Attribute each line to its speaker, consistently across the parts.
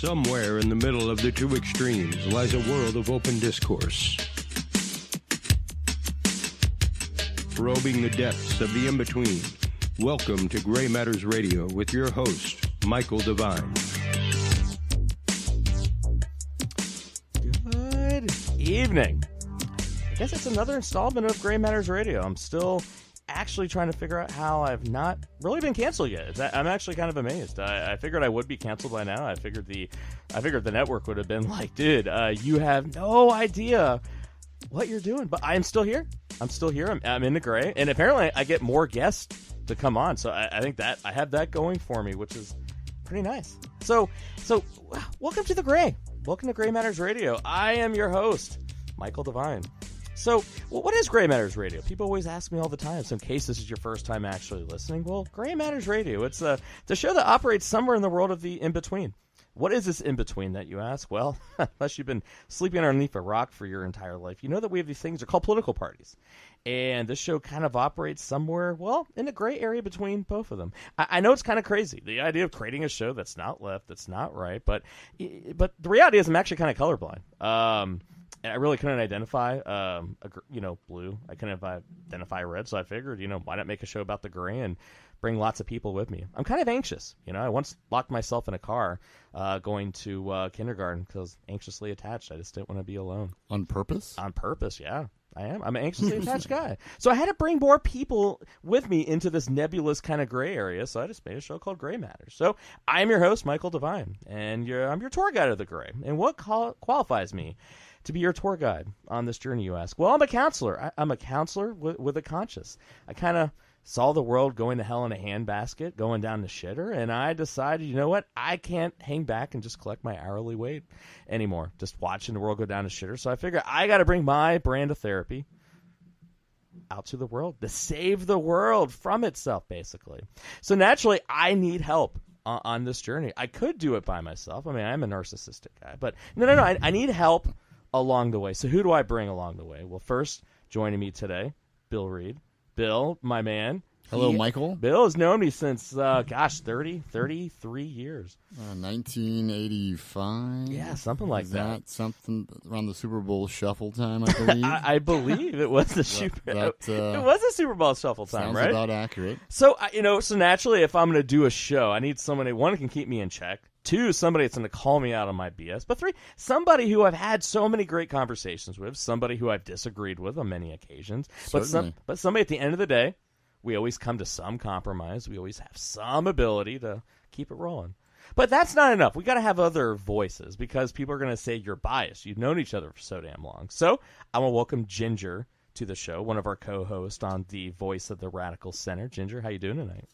Speaker 1: Somewhere in the middle of the two extremes lies a world of open discourse. Probing the depths of the in-between. Welcome to Gray Matters Radio with your host, Michael Devine.
Speaker 2: Good evening. I guess it's another installment of Gray Matters Radio. I'm still actually trying to figure out how I've not really been canceled yet. I'm actually kind of amazed. I figured I would be canceled by now. I figured the network would have been like, dude, you have no idea what you're doing. But I'm still here. I'm in the gray. And apparently I get more guests to come on. So I think that I have that going for me, which is pretty nice. So welcome to the gray. Welcome to Gray Matters Radio. I am your host, Michael Devine. So, what is Gray Matters Radio? People always ask me all the time. So in case this is your first time actually listening, well, Gray Matters Radio. It's the show that operates somewhere in the world of the in-between. What is this in-between that you ask? Well, unless you've been sleeping underneath a rock for your entire life, you know that we have these things. They're called political parties. And this show kind of operates somewhere, well, in the gray area between both of them. I know it's kind of crazy, the idea of creating a show that's not left, that's not right. But the reality is I'm actually kind of colorblind. I really couldn't identify, blue. I couldn't identify red, so I figured, why not make a show about the gray and bring lots of people with me. I'm kind of anxious. I once locked myself in a car going to kindergarten because I was anxiously attached. I just didn't want to be alone.
Speaker 3: On purpose?
Speaker 2: On purpose, yeah. I am. I'm an anxiously attached guy. So I had to bring more people with me into this nebulous kind of gray area, so I just made a show called Gray Matters. So I am your host, Michael Devine, and I'm your tour guide of the gray. And what qualifies me to be your tour guide on this journey, you ask? Well, I'm a counselor. I'm a counselor with a conscience. I kind of saw the world going to hell in a handbasket, going down the shitter, and I decided, you know what? I can't hang back and just collect my hourly wage anymore, just watching the world go down the shitter. So I figured I got to bring my brand of therapy out to the world to save the world from itself, basically. So naturally, I need help on this journey. I could do it by myself. I mean, I'm a narcissistic guy, but no. I need help along the way. So who do I bring along the way? Well, first, joining me today, Bill Reed. Bill, my man.
Speaker 3: Hello, Michael.
Speaker 2: Bill has known me since, 33 years.
Speaker 3: 1985?
Speaker 2: Yeah, something like that.
Speaker 3: Something around the Super Bowl shuffle time, I believe?
Speaker 2: I believe it was the Super Bowl shuffle time,
Speaker 3: sounds
Speaker 2: right?
Speaker 3: Sounds about accurate.
Speaker 2: So, so naturally, if I'm going to do a show, I need somebody, one, who can keep me in check. Two, somebody that's going to call me out on my BS. But three, somebody who I've had so many great conversations with, somebody who I've disagreed with on many occasions. But somebody at the end of the day, we always come to some compromise. We always have some ability to keep it rolling. But that's not enough. We got to have other voices because people are going to say you're biased. You've known each other for so damn long. So I want to welcome Ginger to the show, one of our co-hosts on the Voice of the Radical Center. Ginger, how you doing tonight?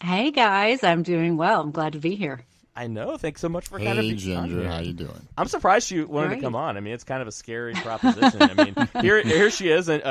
Speaker 4: Hey, guys. I'm doing well. I'm glad to be here.
Speaker 2: I know. Thanks so much for
Speaker 3: Hey,
Speaker 2: kind of being
Speaker 3: Ginger,
Speaker 2: on.
Speaker 3: how you doing?
Speaker 2: I'm surprised you wanted to come on. I mean, it's kind of a scary proposition. I mean, here she is, and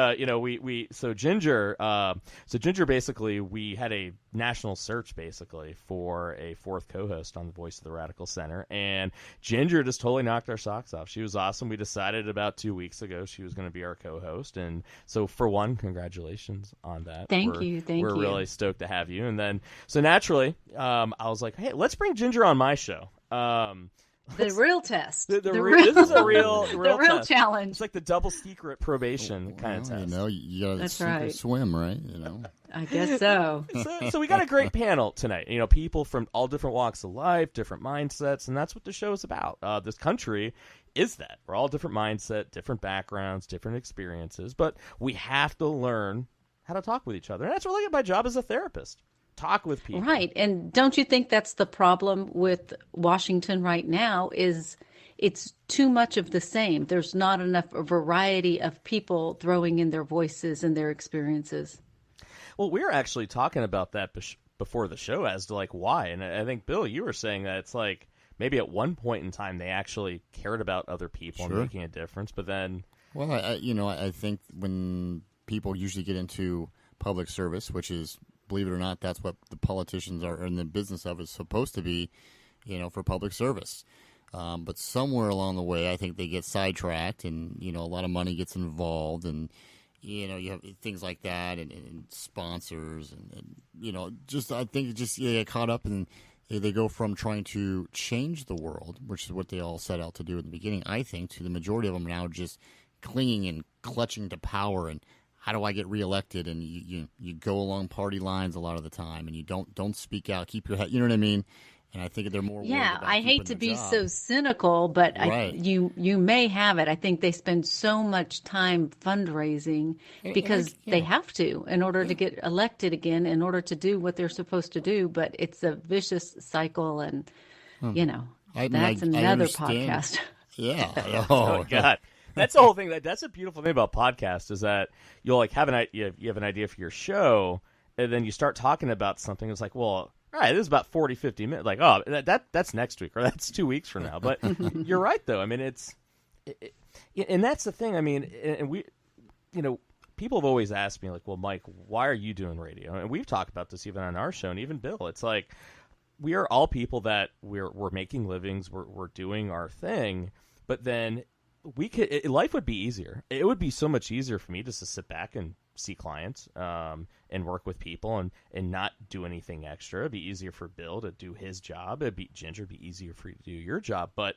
Speaker 2: Ginger basically, we had a national search basically for a fourth co-host on the Voice of the Radical Center, and Ginger just totally knocked our socks off. She was awesome. We decided about 2 weeks ago she was going to be our co-host, and so for one, congratulations on that.
Speaker 4: Thank you.
Speaker 2: We're really stoked to have you, and then so naturally, I was like, hey, let's bring Ginger on my show.
Speaker 4: The real test.
Speaker 2: This is a real test.
Speaker 4: Challenge.
Speaker 2: It's like the double secret probation kind of test.
Speaker 3: You got to swim, right?
Speaker 4: I guess so.
Speaker 2: So we got a great panel tonight. People from all different walks of life, different mindsets, and that's what the show is about. This country is that. We're all different mindset, different backgrounds, different experiences, but we have to learn how to talk with each other. And that's really my job as a therapist. Talk with people.
Speaker 4: Right. And don't you think that's the problem with Washington right now is it's too much of the same. There's not enough variety of people throwing in their voices and their experiences.
Speaker 2: Well, we were actually talking about that before the show as to why. And I think, Bill, you were saying that it's maybe at one point in time they actually cared about other people and making a difference. But then.
Speaker 3: Well, I think when people usually get into public service, which is, believe it or not, that's what the politicians are in the business of, is supposed to be, for public service. But somewhere along the way, I think they get sidetracked and, a lot of money gets involved and, you have things like that and sponsors and I think you get caught up in They go from trying to change the world, which is what they all set out to do in the beginning, I think, to the majority of them now just clinging and clutching to power and how do I get reelected? And you go along party lines a lot of the time, and you don't speak out, keep your head. You know what I mean? And I think they're more.
Speaker 4: Yeah, I hate to be
Speaker 3: job.
Speaker 4: so cynical, but
Speaker 3: Right.
Speaker 4: you may have it. I think they spend so much time fundraising because they have to in order to get elected again, in order to do what they're supposed to do. But it's a vicious cycle, and that's another podcast.
Speaker 3: Yeah.
Speaker 2: Oh God. That's the whole thing. That's a beautiful thing about podcasts is that you'll like have you have an idea for your show, and then you start talking about something. It's like, well, all right, this is about 40, 50 minutes. Like, oh, that's next week or that's 2 weeks from now. But you're right, though. I mean, and that's the thing. I mean, and we, people have always asked me, like, well, Mike, why are you doing radio? And we've talked about this even on our show, and even Bill. It's like we are all people that we're making livings, we're doing our thing, but then life would be easier. It would be so much easier for me just to sit back and see clients and work with people and not do anything extra. It'd be easier for Bill to do his job. It'd be easier for you to do your job. But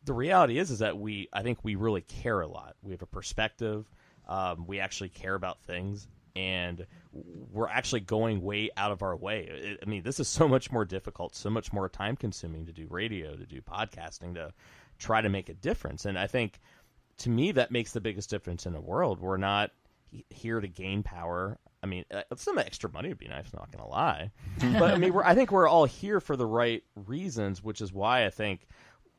Speaker 2: the reality is that I think we really care a lot. We have a perspective. We actually care about things, and we're actually going way out of our way. I mean, this is so much more difficult, so much more time consuming to do radio, to do podcasting, to try to make a difference. And I think, to me, that makes the biggest difference in the world. We're not here to gain power. I mean, some extra money would be nice, not going to lie. But I mean, I think we're all here for the right reasons, which is why I think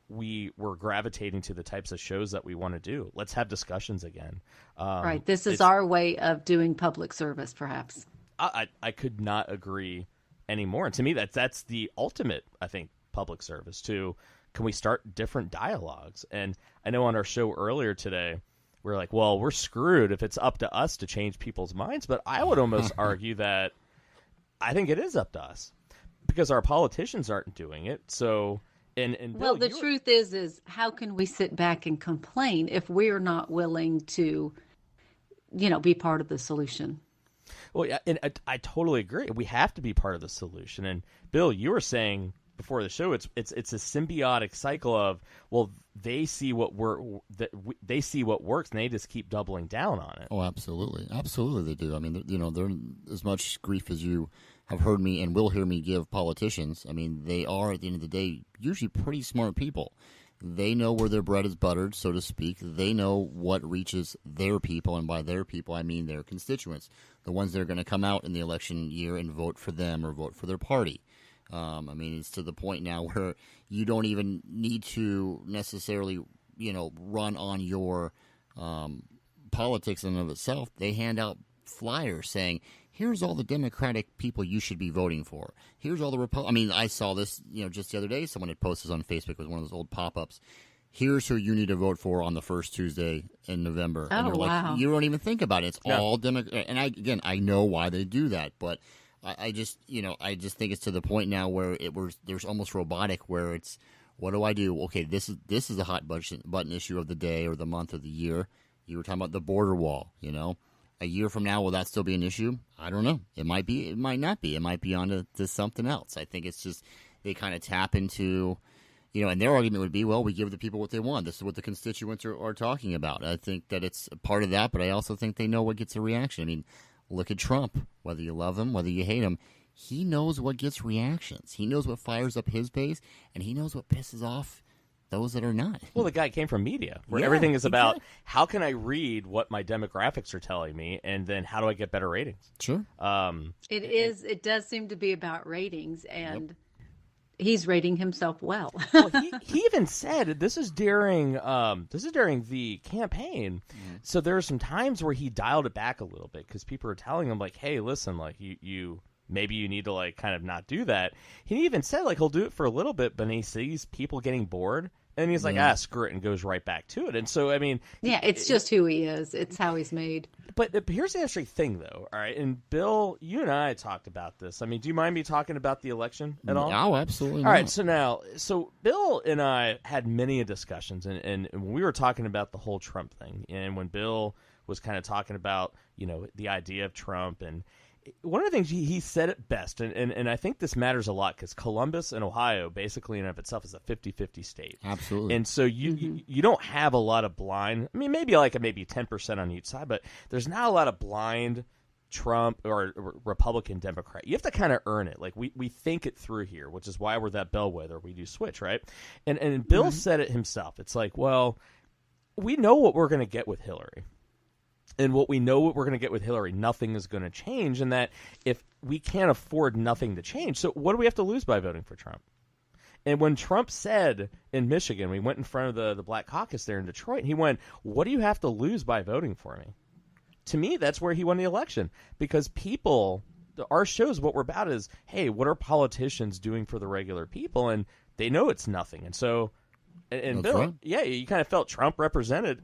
Speaker 2: we're gravitating to the types of shows that we want to do. Let's have discussions again.
Speaker 4: Right. This is our way of doing public service, perhaps.
Speaker 2: I could not agree anymore. And to me, that's the ultimate, I think, public service too. Can we start different dialogues? And I know on our show earlier today, we're like, well, we're screwed if it's up to us to change people's minds. But I would almost argue that I think it is up to us because our politicians aren't doing it. So, and
Speaker 4: well,
Speaker 2: Bill,
Speaker 4: the truth is how can we sit back and complain if we're not willing to, be part of the solution?
Speaker 2: Well, yeah, and I totally agree. We have to be part of the solution. And Bill, you were saying before the show, it's a symbiotic cycle of, well, they see what they see what works, and they just keep doubling down on it.
Speaker 3: Oh, absolutely, they do. I mean, they're as much grief as you have heard me and will hear me give politicians. I mean, they are at the end of the day usually pretty smart people. They know where their bread is buttered, so to speak. They know what reaches their people, and by their people, I mean their constituents, the ones that are going to come out in the election year and vote for them or vote for their party. I mean, it's to the point now where you don't even need to necessarily, run on your politics in and of itself. They hand out flyers saying, here's all the Democratic people you should be voting for. Here's all the I mean, I saw this, just the other day. Someone had posted on Facebook. It was one of those old pop-ups. Here's who you need to vote for on the first Tuesday in November. And you're
Speaker 4: wow.
Speaker 3: like, you don't even think about it. It's all Democrat. And I know why they do that, but I just think it's to the point now where there's almost robotic, where it's, what do I do? Okay, this is the hot button issue of the day or the month or the year. You were talking about the border wall, A year from now, will that still be an issue? I don't know. It might be. It might not be. It might be on to something else. I think it's just they kind of tap into, and their argument would be, well, we give the people what they want. This is what the constituents are talking about. I think that it's a part of that, but I also think they know what gets a reaction. I mean, look at Trump. Whether you love him, whether you hate him, he knows what gets reactions. He knows what fires up his base, and he knows what pisses off those that are not.
Speaker 2: Well, the guy came from media, where everything is about how can I read what my demographics are telling me, and then how do I get better ratings?
Speaker 3: Sure.
Speaker 4: It does seem to be about ratings, and he's rating himself well.
Speaker 2: Well, he even said this is during the campaign. So there are some times where he dialed it back a little bit because people are telling him like, hey, listen, like you maybe you need to like kind of not do that. He even said like he'll do it for a little bit, but he sees people getting bored, and he's like, screw it, and goes right back to it. And so, I mean,
Speaker 4: it's just who he is. It's how he's made.
Speaker 2: But here's the interesting thing, though. All right, and Bill, you and I talked about this. I mean, do you mind me talking about the election at all?
Speaker 3: No, absolutely not.
Speaker 2: All right, so Bill and I had many discussions, and when we were talking about the whole Trump thing, and when Bill was kind of talking about, the idea of Trump, and one of the things he said it best, and I think this matters a lot because Columbus and Ohio basically in and of itself is a 50-50 state.
Speaker 3: Absolutely.
Speaker 2: And so you don't have a lot of blind, I mean, maybe 10% on each side, but there's not a lot of blind Trump or Republican Democrat. You have to kind of earn it. Like we think it through here, which is why we're that bellwether. We do switch, right? And Bill said it himself. It's like, well, we know what we're going to get with Hillary. And what we know what we're going to get with Hillary, nothing is going to change. And that if we can't afford nothing to change, so what do we have to lose by voting for Trump? And when Trump said in Michigan, we went in front of the Black Caucus there in Detroit, and he went, what do you have to lose by voting for me? To me, that's where he won the election, because people, our shows, what we're about is, hey, what are politicians doing for the regular people? And they know it's nothing. And so, and Bill,
Speaker 3: right.
Speaker 2: Yeah, you kind of felt Trump represented.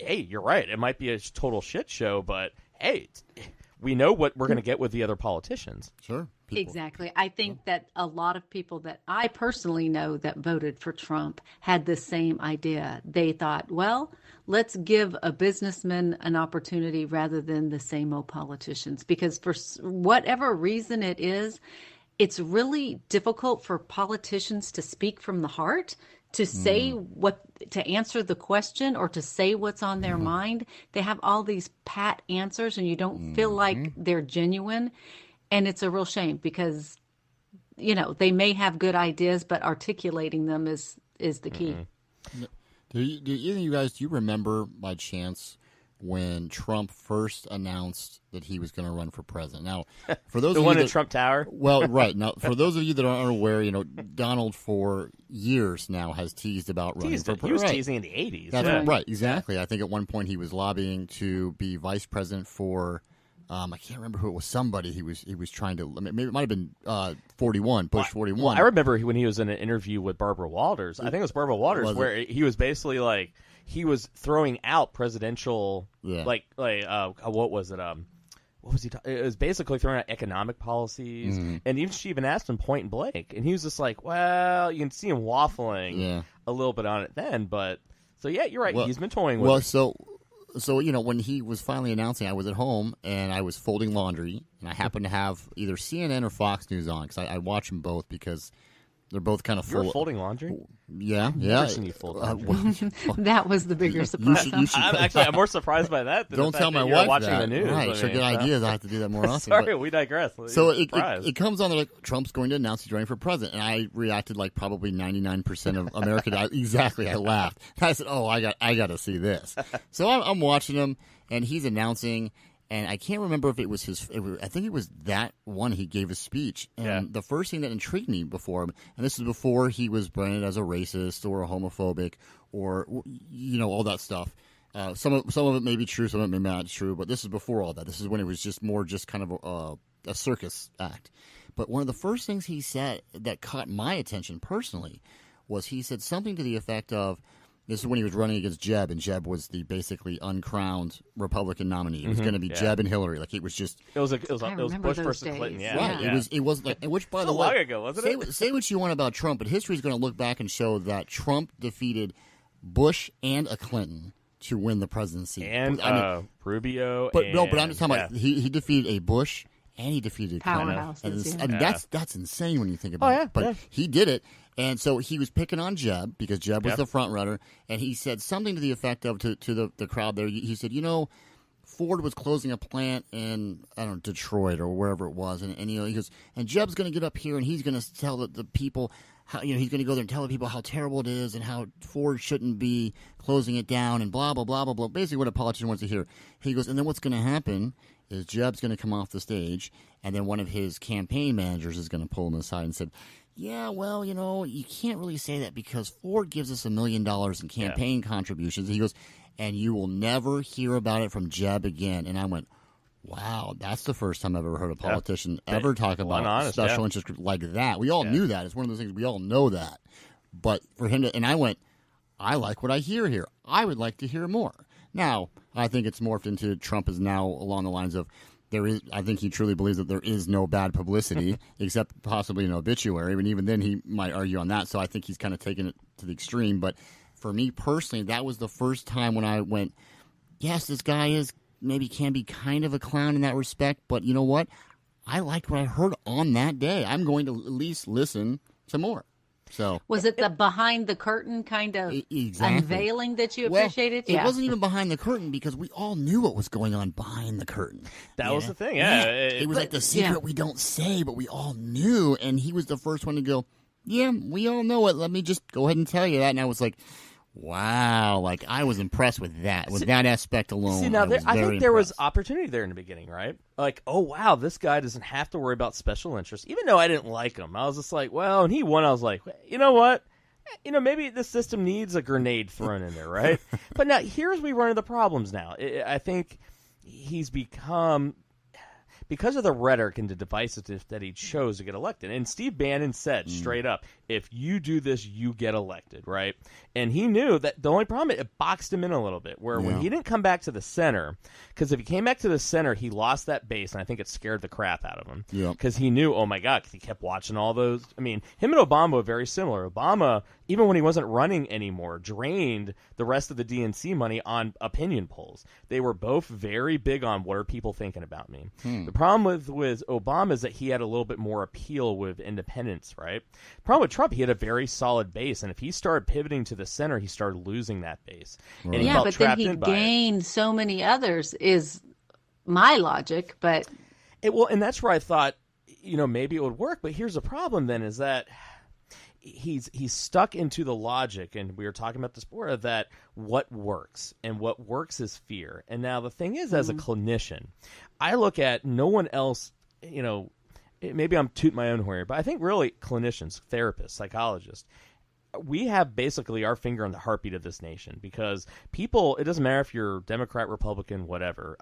Speaker 2: Hey, you're right. It might be a total shit show, but hey, we know what we're going to get with the other politicians.
Speaker 3: Sure.
Speaker 4: Exactly. I think that a lot of people that I personally know that voted for Trump had the same idea. They thought, well, let's give a businessman an opportunity rather than the same old politicians. Because for whatever reason it is, it's really difficult for politicians to speak from the heart, to say to answer the question or to say what's on their mind. They have all these pat answers and you don't feel like they're genuine. And it's a real shame because, they may have good ideas, but articulating them is the key.
Speaker 3: Do you remember by chance when Trump first announced that he was going to run for president? Now, for those
Speaker 2: the
Speaker 3: of
Speaker 2: one
Speaker 3: you
Speaker 2: at Trump Tower?
Speaker 3: Well, right. Now, for those of you that aren't aware, Donald for years now has teased about running for president.
Speaker 2: He was teasing in the 80s.
Speaker 3: That's right, exactly. I think at one point he was lobbying to be vice president for I can't remember who it was. Somebody he was trying to. Maybe it might have been 41, Bush 41.
Speaker 2: Well, I remember when he was in an interview with Barbara Walters. I think it was Barbara Walters where he was basically like he was throwing out presidential what was it? What was he? It was basically throwing out economic policies, and she even asked him point blank, and he was just like, "Well, you can see him waffling a little bit on it then, but so yeah, you're right.
Speaker 3: Well,
Speaker 2: he's been toying with it."
Speaker 3: So, when he was finally announcing, I was at home and I was folding laundry, and I happened to have either CNN or Fox News on because I watch them both because they're both kind of full.
Speaker 2: You were folding laundry?
Speaker 3: Yeah.
Speaker 2: I've never seen you fold laundry.
Speaker 4: That was the bigger surprise.
Speaker 2: I'm more surprised by that than
Speaker 3: Don't
Speaker 2: the
Speaker 3: tell
Speaker 2: fact
Speaker 3: my
Speaker 2: that you're
Speaker 3: wife
Speaker 2: watching
Speaker 3: that.
Speaker 2: the news.
Speaker 3: Right, sure, good ideas. I have to do that more often.
Speaker 2: Sorry, we digress.
Speaker 3: So it comes on like Trump's going to announce he's running for president, and I reacted like probably 99% of America. Exactly, I laughed. I said, "Oh, I got to see this." So I'm watching him, and he's announcing. And I can't remember if it was I think it was that one he gave a speech. And the first thing that intrigued me before him, and this is before he was branded as a racist or a homophobic or, all that stuff. Some of it may be true, some of it may not be true, but this is before all that. This is when it was just more just kind of a circus act. But one of the first things he said that caught my attention personally was he said something to the effect of, this is when he was running against Jeb, and Jeb was the basically uncrowned Republican nominee. It was going to be Jeb and Hillary. Like it was just.
Speaker 2: It was Bush versus
Speaker 4: days.
Speaker 2: Clinton. Yeah,
Speaker 3: right.
Speaker 2: Yeah.
Speaker 3: It was like, which by the way,
Speaker 2: long ago, wasn't it?
Speaker 3: Say what you want about Trump, but history is going to look back and show that Trump defeated Bush and a Clinton to win the presidency,
Speaker 2: and Rubio.
Speaker 3: But I'm just talking about he defeated a Bush. And he defeated Clinton. And that's insane when you think about it. But he did it. And so he was picking on Jeb because Jeb was the front runner. And he said something to the effect of to the crowd there. He said, Ford was closing a plant in, Detroit or wherever it was. And he goes, and Jeb's going to get up here and he's going to tell the people how, he's going to go there and tell the people how terrible it is and how Ford shouldn't be closing it down and blah, blah, blah, blah, blah. Basically what a politician wants to hear. He goes, and then what's going to happen is Jeb's going to come off the stage, and then one of his campaign managers is going to pull him aside and said, yeah, well, you can't really say that because Ford gives us $1 million in campaign contributions. He goes, and you will never hear about it from Jeb again. And I went, wow, that's the first time I've ever heard a politician ever talk about special interest groups like that. We all knew that. It's one of those things, we all know that. But for him to, and I went, I like what I hear here. I would like to hear more. Now, I think it's morphed into Trump is now along the lines of I think he truly believes that there is no bad publicity except possibly an obituary. And even then he might argue on that. So I think he's kind of taken it to the extreme. But for me personally, that was the first time when I went, yes, this guy is maybe can be kind of a clown in that respect, but you know what? I liked what I heard on that day. I'm going to at least listen to more. So
Speaker 4: was it the behind the curtain kind of
Speaker 3: exactly.
Speaker 4: unveiling that you appreciated?
Speaker 3: It wasn't even behind the curtain because we all knew what was going on behind the curtain.
Speaker 2: That was the thing, yeah.
Speaker 3: It was like the secret we don't say, but we all knew, and he was the first one to go, yeah, we all know it. Let me just go ahead and tell you that. And I was like, wow, like I was impressed with that, that aspect alone.
Speaker 2: See, now I think there was opportunity there in the beginning, right? Like, oh wow, this guy doesn't have to worry about special interests. Even though I didn't like him, I was just like, well, and he won. I was like, you know what? Maybe this system needs a grenade thrown in there, right? But now here's we run into the problems. Now I think he's become. Because of the rhetoric and the divisiveness that he chose to get elected. And Steve Bannon said straight up, if you do this, you get elected, right? And he knew that the only problem, it boxed him in a little bit, where when he didn't come back to the center, because if he came back to the center, he lost that base, and I think it scared the crap out of him. Because he knew, oh my God, because he kept watching all those. I mean, him and Obama were very similar. Obama, even when he wasn't running anymore, drained the rest of the DNC money on opinion polls. They were both very big on what are people thinking about me. The problem with Obama is that he had a little bit more appeal with independents, right? The problem with Trump, he had a very solid base, and if he started pivoting to the center, he started losing that base. Right. And he felt
Speaker 4: but
Speaker 2: trapped
Speaker 4: then he gained so many others is my logic, but...
Speaker 2: and that's where I thought, maybe it would work, but here's the problem then is that he's stuck into the logic, and we were talking about this before, that what works, and what works is fear. And now the thing is, as a clinician, I look at no one else, maybe I'm tooting my own horn here, but I think really clinicians, therapists, psychologists, we have basically our finger on the heartbeat of this nation, because people, it doesn't matter if you're Democrat, Republican, whatever,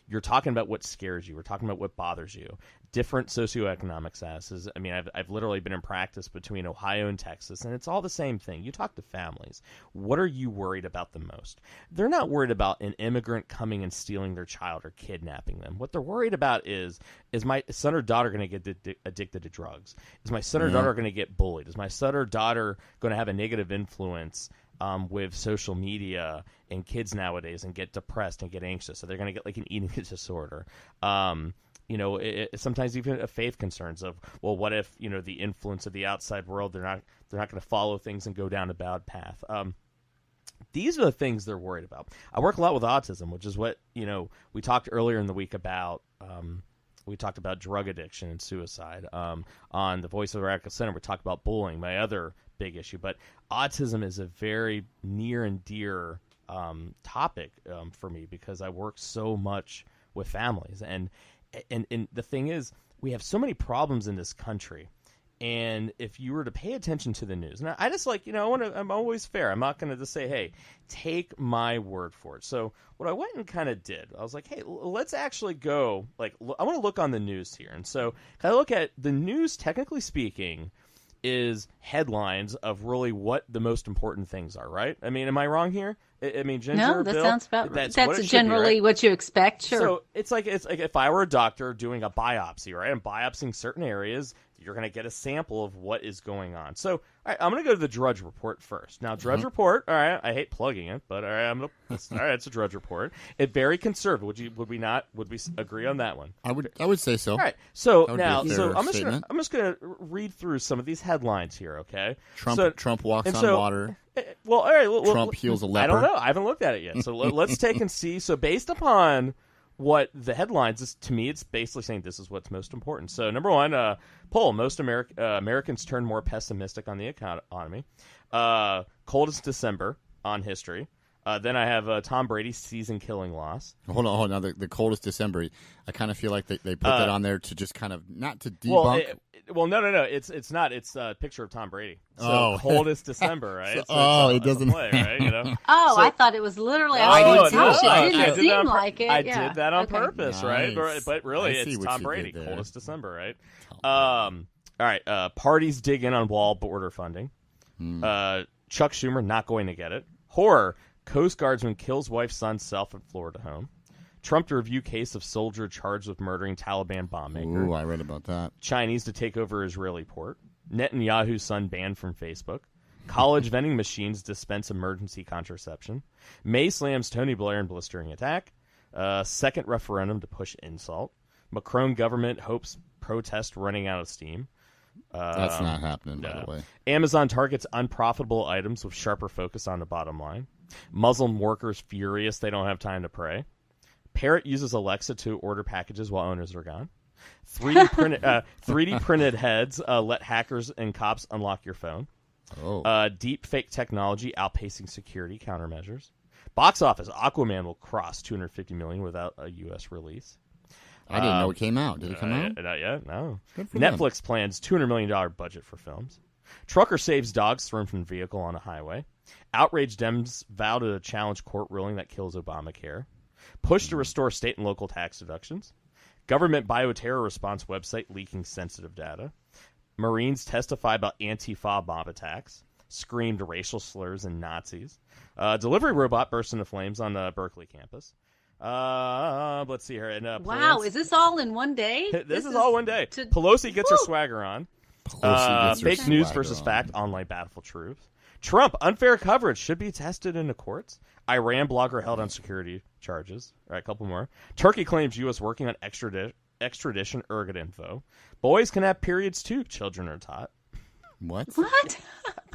Speaker 2: you're talking about what scares you. We're talking about what bothers you. Different socioeconomic statuses. I mean, I've literally been in practice between Ohio and Texas, and it's all the same thing. You talk to families. What are you worried about the most? They're not worried about an immigrant coming and stealing their child or kidnapping them. What they're worried about is my son or daughter going to get addicted to drugs? Is my son or daughter going to get bullied? Is my son or daughter going to have a negative influence with social media and kids nowadays and get depressed and get anxious? So they're going to get like an eating disorder. Sometimes even faith concerns of, well, what if, the influence of the outside world, they're not going to follow things and go down a bad path. These are the things they're worried about. I work a lot with autism, which is what, we talked earlier in the week about. We talked about drug addiction and suicide. On the Voice of America Center, we talked about bullying, my other big issue. But autism is a very near and dear topic for me, because I work so much with families. And the thing is, we have so many problems in this country. And if you were to pay attention to the news, and I just I'm always fair. I'm not going to just say, hey, take my word for it. So what I went and kind of did, I was like, hey, let's actually go, I want to look on the news here. And so I look at the news, technically speaking, is headlines of really what the most important things are, right? I mean, am I wrong here? I mean, Ginger,
Speaker 4: no, that
Speaker 2: Bill,
Speaker 4: sounds about right. That's
Speaker 2: be,
Speaker 4: generally
Speaker 2: right?
Speaker 4: What you expect, sure.
Speaker 2: So it's like if I were a doctor doing a biopsy, right? I'm biopsying certain areas, you're going to get a sample of what is going on. So, all right, I'm going to go to the Drudge Report first. Now, Drudge Report, all right, I hate plugging it, but all right, it's a Drudge Report. It's very conservative. Would we agree on that one?
Speaker 3: I would say so.
Speaker 2: All right. So now, I'm just going to read through some of these headlines here, okay?
Speaker 3: Trump walks on water.
Speaker 2: Well, all right.
Speaker 3: Trump heals a leper.
Speaker 2: I don't know. I haven't looked at it yet. So let's take and see. So based upon what the headlines is, to me, it's basically saying this is what's most important. So number one, poll: most Americans turn more pessimistic on the economy. Coldest December on history. Then I have Tom Brady's season-killing loss.
Speaker 3: Hold on. Now, the coldest December, I kind of feel like they put that on there to just kind of, not to debunk.
Speaker 2: Well, no. It's not. It's a picture of Tom Brady. So coldest December, right?
Speaker 3: It doesn't
Speaker 2: play, right?
Speaker 4: I thought it was literally.
Speaker 2: It
Speaker 4: didn't seem like it.
Speaker 2: I did that on purpose,
Speaker 3: nice.
Speaker 2: Right? But really, it's Tom Brady, coldest December, right? All right. Parties dig in on wall border funding. Chuck Schumer not going to get it. Horror. Coast Guardsman kills wife's son self at Florida home. Trump to review case of soldier charged with murdering Taliban bomb maker.
Speaker 3: Ooh, I read about that.
Speaker 2: Chinese to take over Israeli port. Netanyahu's son banned from Facebook. College vending machines dispense emergency contraception. May slams Tony Blair in blistering attack. Second referendum to push insult. Macron government hopes protest running out of steam.
Speaker 3: That's not happening, by the way.
Speaker 2: Amazon targets unprofitable items with sharper focus on the bottom line. Muslim workers furious they don't have time to pray. Parrot uses Alexa to order packages while owners are gone. 3D printed heads let hackers and cops unlock your phone. Deep fake technology outpacing security countermeasures. Box office: Aquaman will cross $250 million without a U.S. release.
Speaker 3: I didn't know it came out. Did it come out?
Speaker 2: Not yet, no.
Speaker 3: them.
Speaker 2: Netflix plans $200 million budget for films. Trucker saves dogs thrown from vehicle on a highway. Outraged Dems vow to challenge court ruling that kills Obamacare. Push to restore state and local tax deductions. Government bioterror response website leaking sensitive data. Marines testify about Antifa mob attacks. Screamed racial slurs and Nazis. Delivery robot burst into flames on the Berkeley campus. Let's see here. And,
Speaker 4: Wow,
Speaker 2: plans...
Speaker 4: is this all in one day?
Speaker 2: This is all one day. Pelosi gets her swagger on. Fake news versus fact, online battle for truth. Trump, unfair coverage should be tested in the courts. Iran blogger held on security charges. All right, a couple more. Turkey claims U.S. working on extradition Ergot info. Boys can have periods too, children are taught.
Speaker 3: What?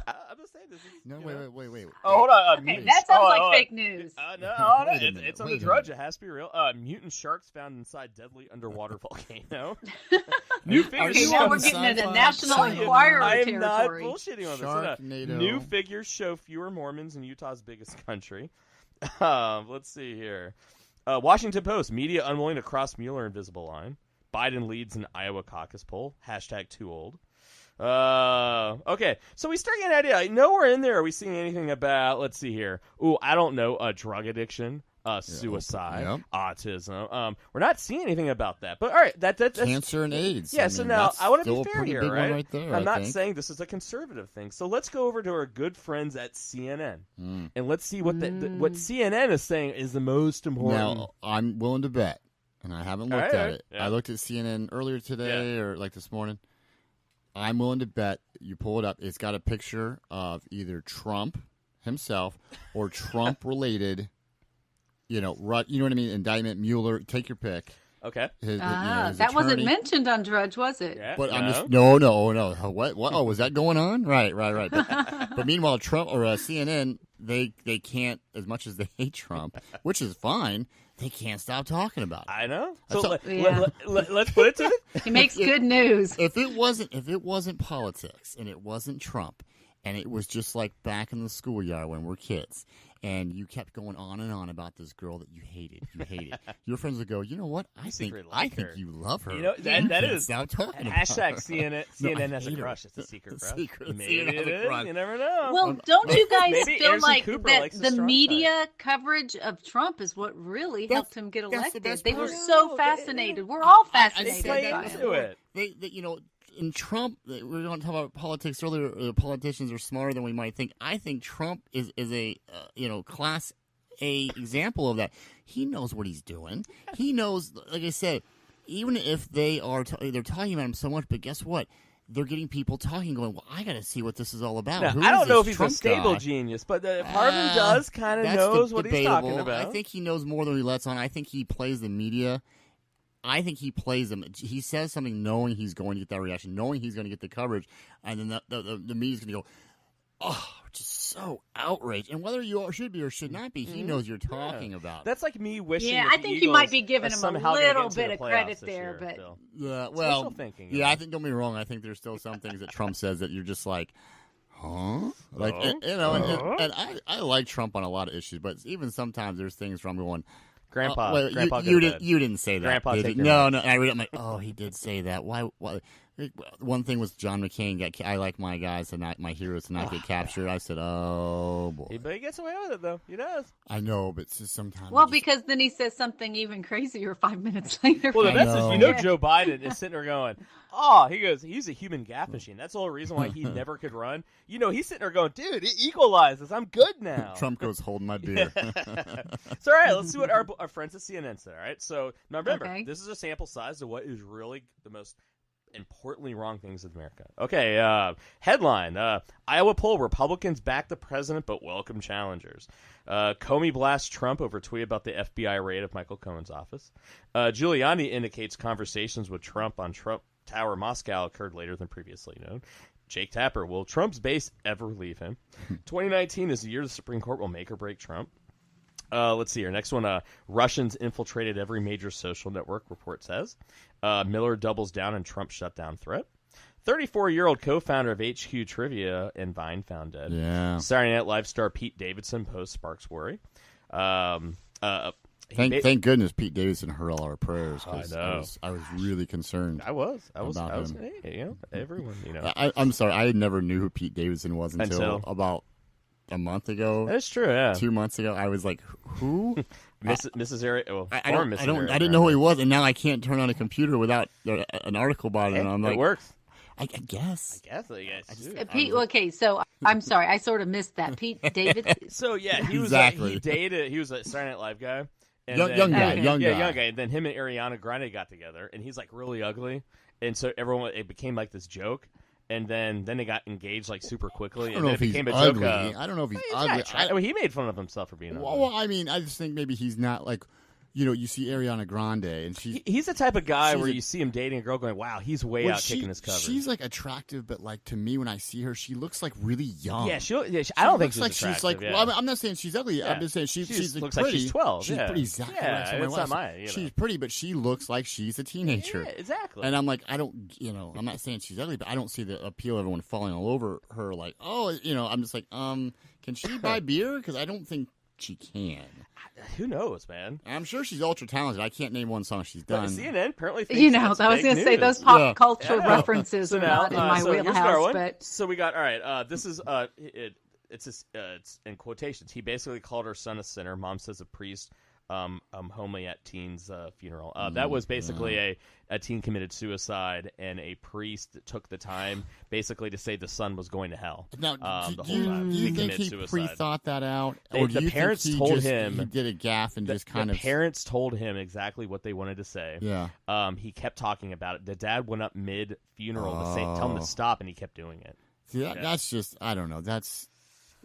Speaker 2: I'm just saying this is...
Speaker 3: No, wait.
Speaker 2: Oh, hold on.
Speaker 4: Okay, that sounds like fake news.
Speaker 2: No, it's on the Drudge. It has to be real. Mutant sharks found inside deadly underwater volcano. New figures.
Speaker 4: Okay, now we're getting into National Enquirer
Speaker 2: I am
Speaker 4: territory.
Speaker 2: not bullshitting on this. New figures show fewer Mormons in Utah's biggest country. Let's see here. Washington Post. Media unwilling to cross Mueller invisible line. Biden leads in Iowa caucus poll. #too-old. Okay, so we start getting an idea. Nowhere in there are we seeing anything about, let's see here. Ooh, I don't know, drug addiction, suicide, autism. We're not seeing anything about that. But all right, that's
Speaker 3: cancer and AIDS.
Speaker 2: Yeah, so now I want to be fair here,
Speaker 3: right there,
Speaker 2: I'm not saying this is a conservative thing. So let's go over to our good friends at CNN and let's see what what CNN is saying is the most important.
Speaker 3: Now, I'm willing to bet, and I haven't looked at it. Yeah. I looked at CNN earlier today or like this morning. I'm willing to bet, you pull it up, it's got a picture of either Trump himself or Trump-related, you know what I mean, indictment, Mueller, take your pick.
Speaker 2: Okay.
Speaker 3: His
Speaker 4: that
Speaker 3: attorney.
Speaker 4: Wasn't mentioned on Drudge, was it?
Speaker 2: Yeah,
Speaker 3: but I'm just, no. What? Oh, was that going on? Right. But meanwhile, Trump or CNN, they can't, as much as they hate Trump, which is fine, they can't stop talking about it.
Speaker 2: I know. So let's put it to it.
Speaker 4: He makes good news.
Speaker 3: If it wasn't politics and it wasn't Trump, and it was just like back in the schoolyard when we're kids, and you kept going on and on about this girl that you hated, your friends would go, you know what? I think you love her.
Speaker 2: You know that is
Speaker 3: now talking
Speaker 2: about CNN. CNN has a crush. It's a secret crush. Maybe it is. You never know.
Speaker 4: Well, don't you guys feel
Speaker 2: Anderson
Speaker 4: like
Speaker 2: Cooper
Speaker 4: that
Speaker 2: likes
Speaker 4: the
Speaker 2: strong
Speaker 4: media coverage of Trump is what really helped him get
Speaker 3: that's the
Speaker 4: elected?
Speaker 3: best
Speaker 4: They were
Speaker 3: part.
Speaker 4: so fascinated. We're all fascinated
Speaker 2: play
Speaker 4: by
Speaker 2: into
Speaker 4: him.
Speaker 2: it.
Speaker 3: In Trump, we were going to talk about politics earlier. Politicians are smarter than we might think. I think Trump is a class A example of that. He knows what he's doing. He knows, like I said, even if they're talking about him so much, but guess what? They're getting people talking, going, well, I got to see what this is all about.
Speaker 2: Now, I don't know if he's a stable genius, but part of him does kind of knows what he's talking about.
Speaker 3: I think he knows more than he lets on. I think he plays the media. I think he plays them. He says something knowing he's going to get that reaction, knowing he's going to get the coverage, and then the media's going to go, oh, just so outraged. And whether you should be or should not be, he knows you're talking about.
Speaker 2: That's like me wishing.
Speaker 4: Yeah,
Speaker 2: that
Speaker 4: I think
Speaker 2: the
Speaker 4: you might
Speaker 2: Eagles
Speaker 4: be giving him a little bit of credit there, but
Speaker 2: well, thinking,
Speaker 3: yeah, I think don't be wrong. I think there's still some things that Trump says that you're just like, huh? Like and I like Trump on a lot of issues, but even sometimes there's things where I'm going,
Speaker 2: Grandpa,
Speaker 3: you didn't say that.
Speaker 2: Grandpa,
Speaker 3: did you? No. I read it. I'm like, oh, he did say that. Why? One thing was John McCain. I like my guys and my heroes to not get captured. I said, oh boy.
Speaker 2: But he gets away with it though. He does.
Speaker 3: I know, but it's just sometimes.
Speaker 4: Well, because then he says something even crazier 5 minutes later.
Speaker 2: Well, the message, Joe Biden is sitting there going, oh, he goes, he's a human gaffe machine. That's the whole reason why he never could run. He's sitting there going, dude, it equalizes. I'm good now.
Speaker 3: Trump goes, holding my beer.
Speaker 2: So, all right, let's see what our friends at CNN said. All right, so now remember, This is a sample size of what is really the most importantly wrong things in America. Okay, headline. Iowa poll, Republicans back the president but welcome challengers. Comey blasts Trump over tweet about the FBI raid of Michael Cohen's office. Giuliani indicates conversations with Trump on Trump Tower Moscow occurred later than previously known. Jake Tapper, will Trump's base ever leave him? 2019 is the year the Supreme Court will make or break Trump. Let's see here. Next one. Russians infiltrated every major social network, report says. Miller doubles down on Trump shutdown threat. 34-year-old co-founder of HQ Trivia and Vine found dead.
Speaker 3: Yeah.
Speaker 2: Saturday Night Live star Pete Davidson post sparks worry.
Speaker 3: Thank goodness Pete Davidson heard all our prayers.
Speaker 2: I know.
Speaker 3: I was really concerned.
Speaker 2: I was.
Speaker 3: About him.
Speaker 2: Hey, you know, everyone. You know.
Speaker 3: I'm sorry. I never knew who Pete Davidson was until about a month ago.
Speaker 2: That's true. Yeah.
Speaker 3: 2 months ago, I was like, "Who?"
Speaker 2: Mrs. Area. Well,
Speaker 3: I didn't know who he was, and now I can't turn on a computer without an article about it. And I'm like,
Speaker 2: it works.
Speaker 3: I guess.
Speaker 4: Pete. Okay, so I'm sorry, I sort of missed that. Pete David.
Speaker 2: So yeah, he was
Speaker 3: Exactly.
Speaker 2: he dated. He was a Saturday Night Live guy. And
Speaker 3: Young guy.
Speaker 2: And then him and Ariana Grande got together, and he's like really ugly, and so it became like this joke. And then they got engaged like super quickly.
Speaker 3: I don't know if he's ugly. I don't know if he's ugly.
Speaker 2: He made fun of himself for being ugly.
Speaker 3: Well, I mean, I just think maybe he's not like, you see Ariana Grande, and
Speaker 2: he's the type of guy where you see him dating a girl going, wow, he's way out kicking his cover.
Speaker 3: She's like attractive, but like to me, when I see her, she looks like really young.
Speaker 2: Yeah, I don't think she's
Speaker 3: like
Speaker 2: attractive.
Speaker 3: she's like.
Speaker 2: Yeah.
Speaker 3: Well, I'm not saying she's ugly.
Speaker 2: Yeah.
Speaker 3: I'm just saying she's
Speaker 2: looks
Speaker 3: pretty.
Speaker 2: like she's 12.
Speaker 3: She's pretty. Exactly.
Speaker 2: Yeah,
Speaker 3: like
Speaker 2: it's not my.
Speaker 3: She's pretty, but she looks like she's a teenager.
Speaker 2: Yeah, exactly.
Speaker 3: And I'm like, I don't. I'm not saying she's ugly, but I don't see the appeal of everyone falling all over her. Like, I'm just like, can she buy beer? Because I don't think she can.
Speaker 2: Who knows, man?
Speaker 3: I'm sure she's ultra talented. I can't name one song she's done.
Speaker 2: But CNN apparently thinks
Speaker 4: I was going to say those pop culture references
Speaker 2: so
Speaker 4: are
Speaker 2: now,
Speaker 4: not in my wheelhouse. But
Speaker 2: so we got all right. This is it's in quotations. He basically called her son a sinner. Mom says a priest. Homely at teen's funeral. That was basically a teen committed suicide, and a priest took the time basically to say the son was going to hell.
Speaker 3: Now,
Speaker 2: the whole time.
Speaker 3: Do you think he pre-thought that out, or do
Speaker 2: the
Speaker 3: you
Speaker 2: parents
Speaker 3: think
Speaker 2: told him
Speaker 3: he did a gaffe and just kind
Speaker 2: the
Speaker 3: of?
Speaker 2: Parents told him exactly what they wanted to say.
Speaker 3: Yeah.
Speaker 2: He kept talking about it. The dad went up mid funeral to say, tell him to stop, and he kept doing it.
Speaker 3: See, that's just I don't know.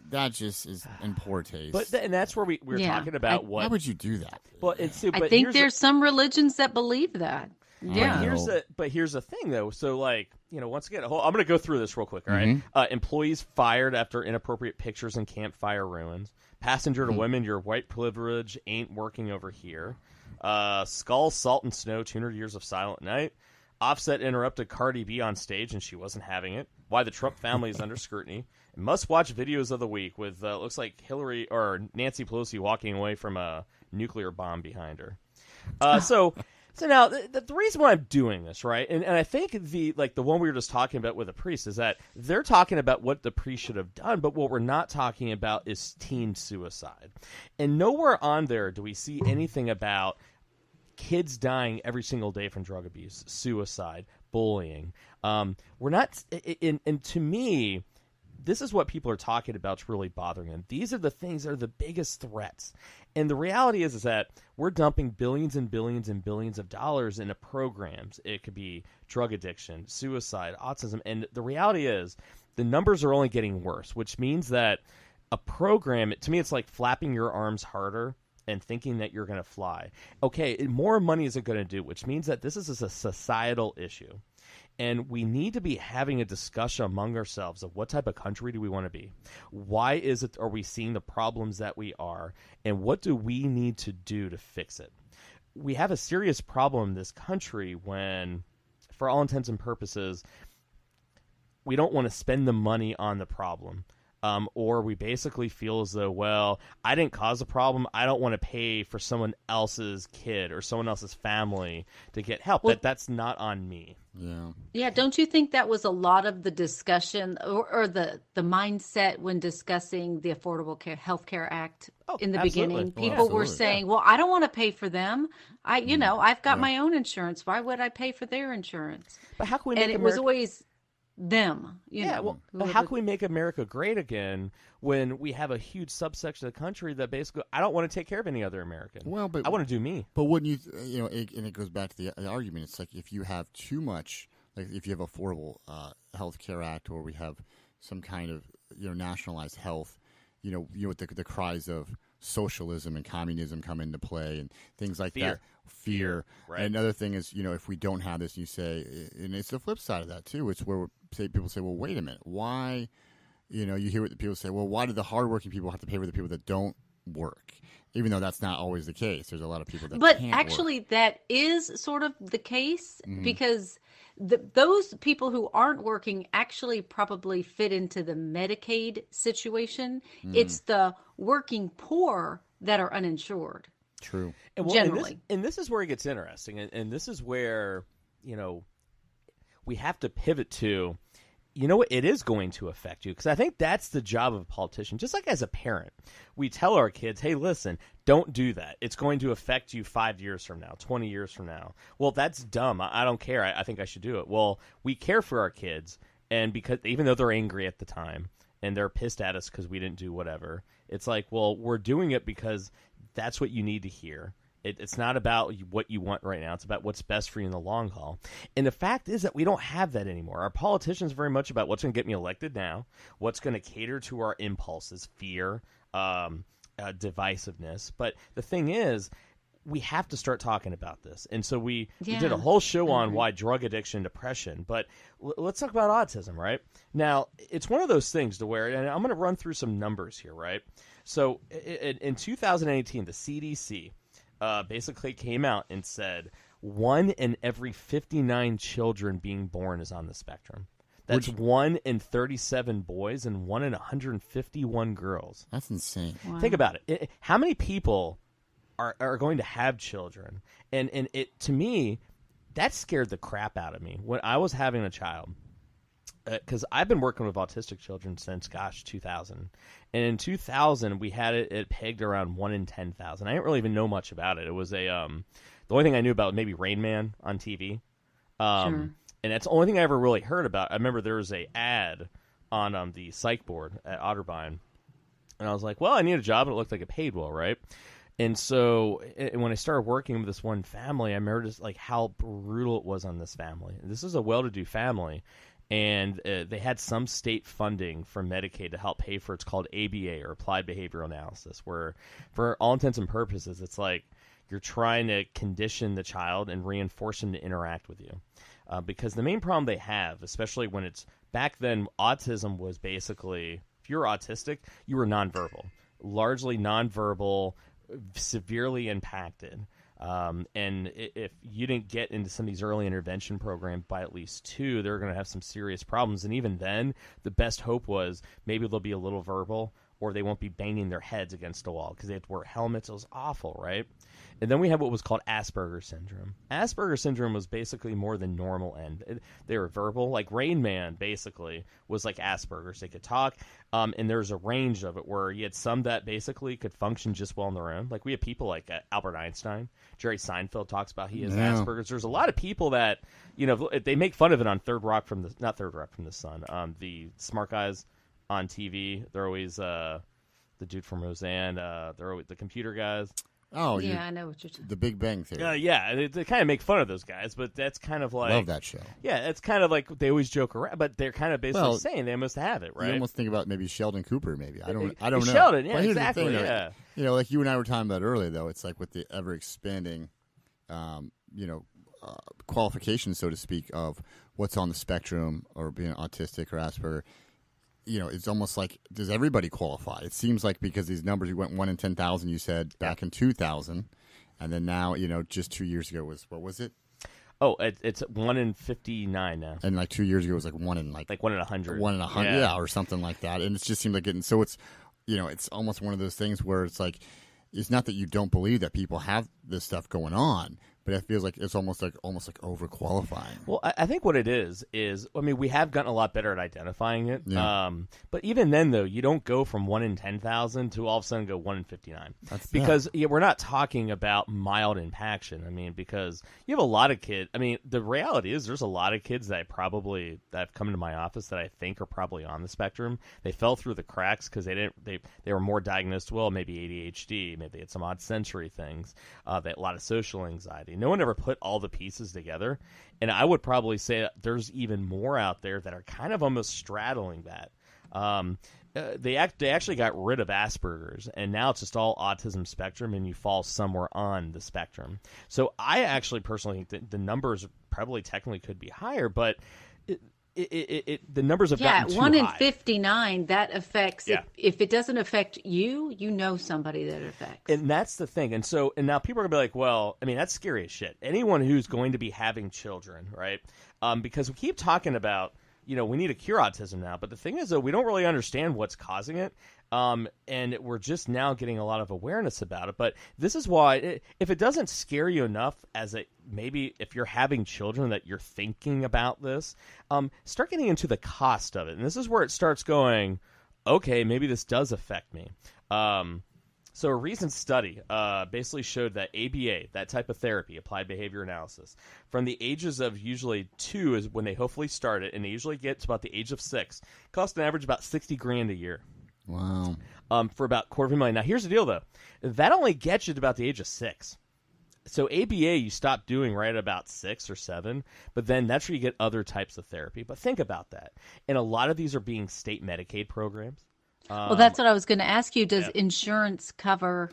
Speaker 3: That just is in poor taste.
Speaker 2: But and that's where we're talking about what.
Speaker 3: Why would you do that?
Speaker 2: Well,
Speaker 4: I think there's some religions that believe that. Yeah.
Speaker 2: Here's the thing though. So once again, I'm going to go through this real quick. All right. Employees fired after inappropriate pictures in campfire ruins. Passenger to women, your white privilege ain't working over here. Skull, Salt and Snow, 200 Years of Silent Night. Offset interrupted Cardi B on stage and she wasn't having it. Why the Trump family is under scrutiny. Must-watch videos of the week with looks like Hillary or Nancy Pelosi walking away from a nuclear bomb behind her. So now the reason why I'm doing this, right, and I think the one we were just talking about with the priest is that they're talking about what the priest should have done, but what we're not talking about is teen suicide. And nowhere on there do we see anything about kids dying every single day from drug abuse, suicide, bullying. We're not, and to me, this is what people are talking about. It's really bothering them. These are the things that are the biggest threats. And the reality is that we're dumping billions and billions and billions of dollars into programs. It could be drug addiction, suicide, autism. And the reality is the numbers are only getting worse, which means that a program, to me, it's like flapping your arms harder and thinking that you're going to fly. Okay, more money isn't going to do, which means that this is a societal issue. And we need to be having a discussion among ourselves of what type of country do we want to be? Why are we seeing the problems that we are? And what do we need to do to fix it? We have a serious problem in this country when, for all intents and purposes, we don't want to spend the money on the problem. Or we basically feel as though, well, I didn't cause the problem. I don't want to pay for someone else's kid or someone else's family to get help.
Speaker 4: Well,
Speaker 2: that's not on me.
Speaker 3: Yeah.
Speaker 4: Yeah. Don't you think that was a lot of the discussion or the mindset when discussing the Affordable Health Care Act in the beginning? People were saying, well, I don't want to pay for them. I've got my own insurance. Why would I pay for their insurance?
Speaker 2: But how can we make
Speaker 4: it was always them.
Speaker 2: But how can we make America great again when we have a huge subsection of the country that basically I don't want to take care of any other American?
Speaker 3: Well, but
Speaker 2: I want to do me.
Speaker 3: But wouldn't you, and it goes back to the argument. It's like if you have too much like if you have Affordable Health Care Act, or we have some kind of nationalized health, with the cries of socialism and communism come into play and things like that. Fear.
Speaker 2: Right.
Speaker 3: And another thing is, if we don't have this, you say, and it's the flip side of that too. It's where people say, well, wait a minute, why? You hear what the people say. Well, why do the hardworking people have to pay for the people that don't work? Even though that's not always the case. There's a lot of people that
Speaker 4: But
Speaker 3: can't
Speaker 4: actually,
Speaker 3: work.
Speaker 4: that is sort of the case because those people who aren't working actually probably fit into the Medicaid situation. It's the working poor that are uninsured.
Speaker 3: True.
Speaker 4: Generally.
Speaker 2: And this is where it gets interesting. And this is where, we have to pivot to, it is going to affect you. Because I think that's the job of a politician. Just like as a parent, we tell our kids, hey, listen, don't do that. It's going to affect you 5 years from now, 20 years from now. Well, that's dumb. I don't care. I think I should do it. Well, we care for our kids. And because even though they're angry at the time and they're pissed at us because we didn't do whatever, it's like, well, we're doing it because that's what you need to hear. It's not about what you want right now. It's about what's best for you in the long haul. And the fact is that we don't have that anymore. Our politicians are very much about what's going to get me elected now, what's going to cater to our impulses, fear, divisiveness. But the thing is, we have to start talking about this. And so we did a whole show on why drug addiction, depression. But let's talk about autism, right? Now, it's one of those things to where, and I'm going to run through some numbers here, right? So in 2018, the CDC basically came out and said 1 in every 59 children being born is on the spectrum. That's 1 in 37 boys and 1 in 151 girls.
Speaker 3: That's insane.
Speaker 4: Wow.
Speaker 2: Think about it. How many people are going to have children? And it, to me, that scared the crap out of me when I was having a child. Because I've been working with autistic children since, 2000. And in 2000, we had it pegged around 1 in 10,000. I didn't really even know much about it. It was the only thing I knew about maybe Rain Man on TV.
Speaker 4: Sure.
Speaker 2: And that's the only thing I ever really heard about. I remember there was a ad on the psych board at Otterbein. And I was like, well, I need a job. And it looked like it paid well, right? And so when I started working with this one family, I remember just like how brutal it was on this family. This is a well-to-do family. And they had some state funding from Medicaid to help pay for it's called ABA, or Applied Behavioral Analysis, where for all intents and purposes, it's like you're trying to condition the child and reinforce him to interact with you. Because the main problem they have, especially when it's back then, autism was basically, if you were autistic, you were nonverbal, largely nonverbal, severely impacted. And if you didn't get into some of these early intervention programs by at least 2, they're going to have some serious problems. And even then, the best hope was maybe they'll be a little verbal, or they won't be banging their heads against a wall because they had to wear helmets. It was awful, right? And then we had what was called Asperger's syndrome. Asperger's syndrome was basically more the normal end. They were verbal. Like Rain Man, basically, was like Asperger's. They could talk, and there's a range of it where you had some that basically could function just well on their own. Like we have people like Albert Einstein. Jerry Seinfeld talks about he has Asperger's. There's a lot of people that, they make fun of it on not Third Rock from the Sun, the smart guys on TV. They're always the dude from Roseanne. They're always the computer guys.
Speaker 3: Oh,
Speaker 4: yeah, I know what you're talking.
Speaker 3: The Big Bang Theory.
Speaker 2: Yeah, they kind of make fun of those guys, but that's kind of like,
Speaker 3: love that show.
Speaker 2: Yeah, it's kind of like they always joke around, but they're kind of basically saying they must have it, right?
Speaker 3: You almost think about maybe Sheldon Cooper. Maybe I don't know.
Speaker 2: Sheldon, yeah,
Speaker 3: but here's
Speaker 2: exactly.
Speaker 3: the thing,
Speaker 2: Yeah,
Speaker 3: like you and I were talking about earlier, though. It's like with the ever expanding, qualifications, so to speak, of what's on the spectrum or being autistic or Asperger. It's almost like, does everybody qualify? It seems like because these numbers, you went 1 in 10,000, you said, back in 2000, and then now, just 2 years ago was, what was it?
Speaker 2: Oh, it's 1 in 59 now.
Speaker 3: And like 2 years ago, it was like 1 in like
Speaker 2: 1 in 100.
Speaker 3: 1 in 100, yeah, or something like that. And it just seemed like getting, so it's, it's almost one of those things where it's like, it's not that you don't believe that people have this stuff going on, but it feels like it's almost like overqualifying.
Speaker 2: Well, I think what it is we have gotten a lot better at identifying it.
Speaker 3: Yeah.
Speaker 2: But even then, though, you don't go from 1 in 10,000 to all of a sudden go 1 in 59. Because we're not talking about mild impaction. Because you have a lot of kids. The reality is there's a lot of kids that have come into my office that I think are probably on the spectrum. They fell through the cracks because they were more diagnosed, maybe ADHD, maybe they had some odd sensory things, they had a lot of social anxiety. reality. No one ever put all the pieces together. And I would probably say that there's even more out there that are kind of almost straddling that. They actually got rid of Asperger's, and now it's just all autism spectrum, and you fall somewhere on the spectrum. So I actually personally think that the numbers probably technically could be higher, but the numbers have gotten too
Speaker 4: 1 in
Speaker 2: high.
Speaker 4: 59, that affects,
Speaker 2: Yeah.
Speaker 4: if it doesn't affect you, you know somebody that it affects.
Speaker 2: And that's the thing. And now people are going to be like, well, I mean, that's scary as shit. Anyone who's going to be having children, right? Because we keep talking about, we need to cure autism now. But the thing is, though, we don't really understand what's causing it. And we're just now getting a lot of awareness about it. But this is why, if it doesn't scare you enough maybe if you're having children that you're thinking about this, start getting into the cost of it. And this is where it starts going, okay, maybe this does affect me. So a recent study basically showed that ABA, that type of therapy, applied behavior analysis, from the ages of usually 2 is when they hopefully start it, and they usually get to about the age of 6, cost an average about $60,000 a year.
Speaker 3: Wow.
Speaker 2: For about $250,000. Now, here's the deal, though. That only gets you to about the age of 6. So ABA you stop doing right at about 6 or 7, but then that's where you get other types of therapy. But think about that. And a lot of these are being state Medicaid programs.
Speaker 4: Well, that's what I was going to ask you. Does insurance cover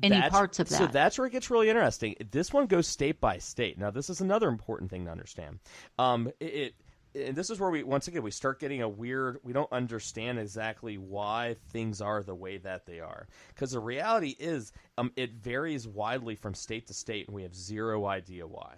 Speaker 4: any parts of that?
Speaker 2: So that's where it gets really interesting. This one goes state by state. Now, this is another important thing to understand. And this is where we start getting we don't understand exactly why things are the way that they are. Because the reality is it varies widely from state to state, and we have zero idea why.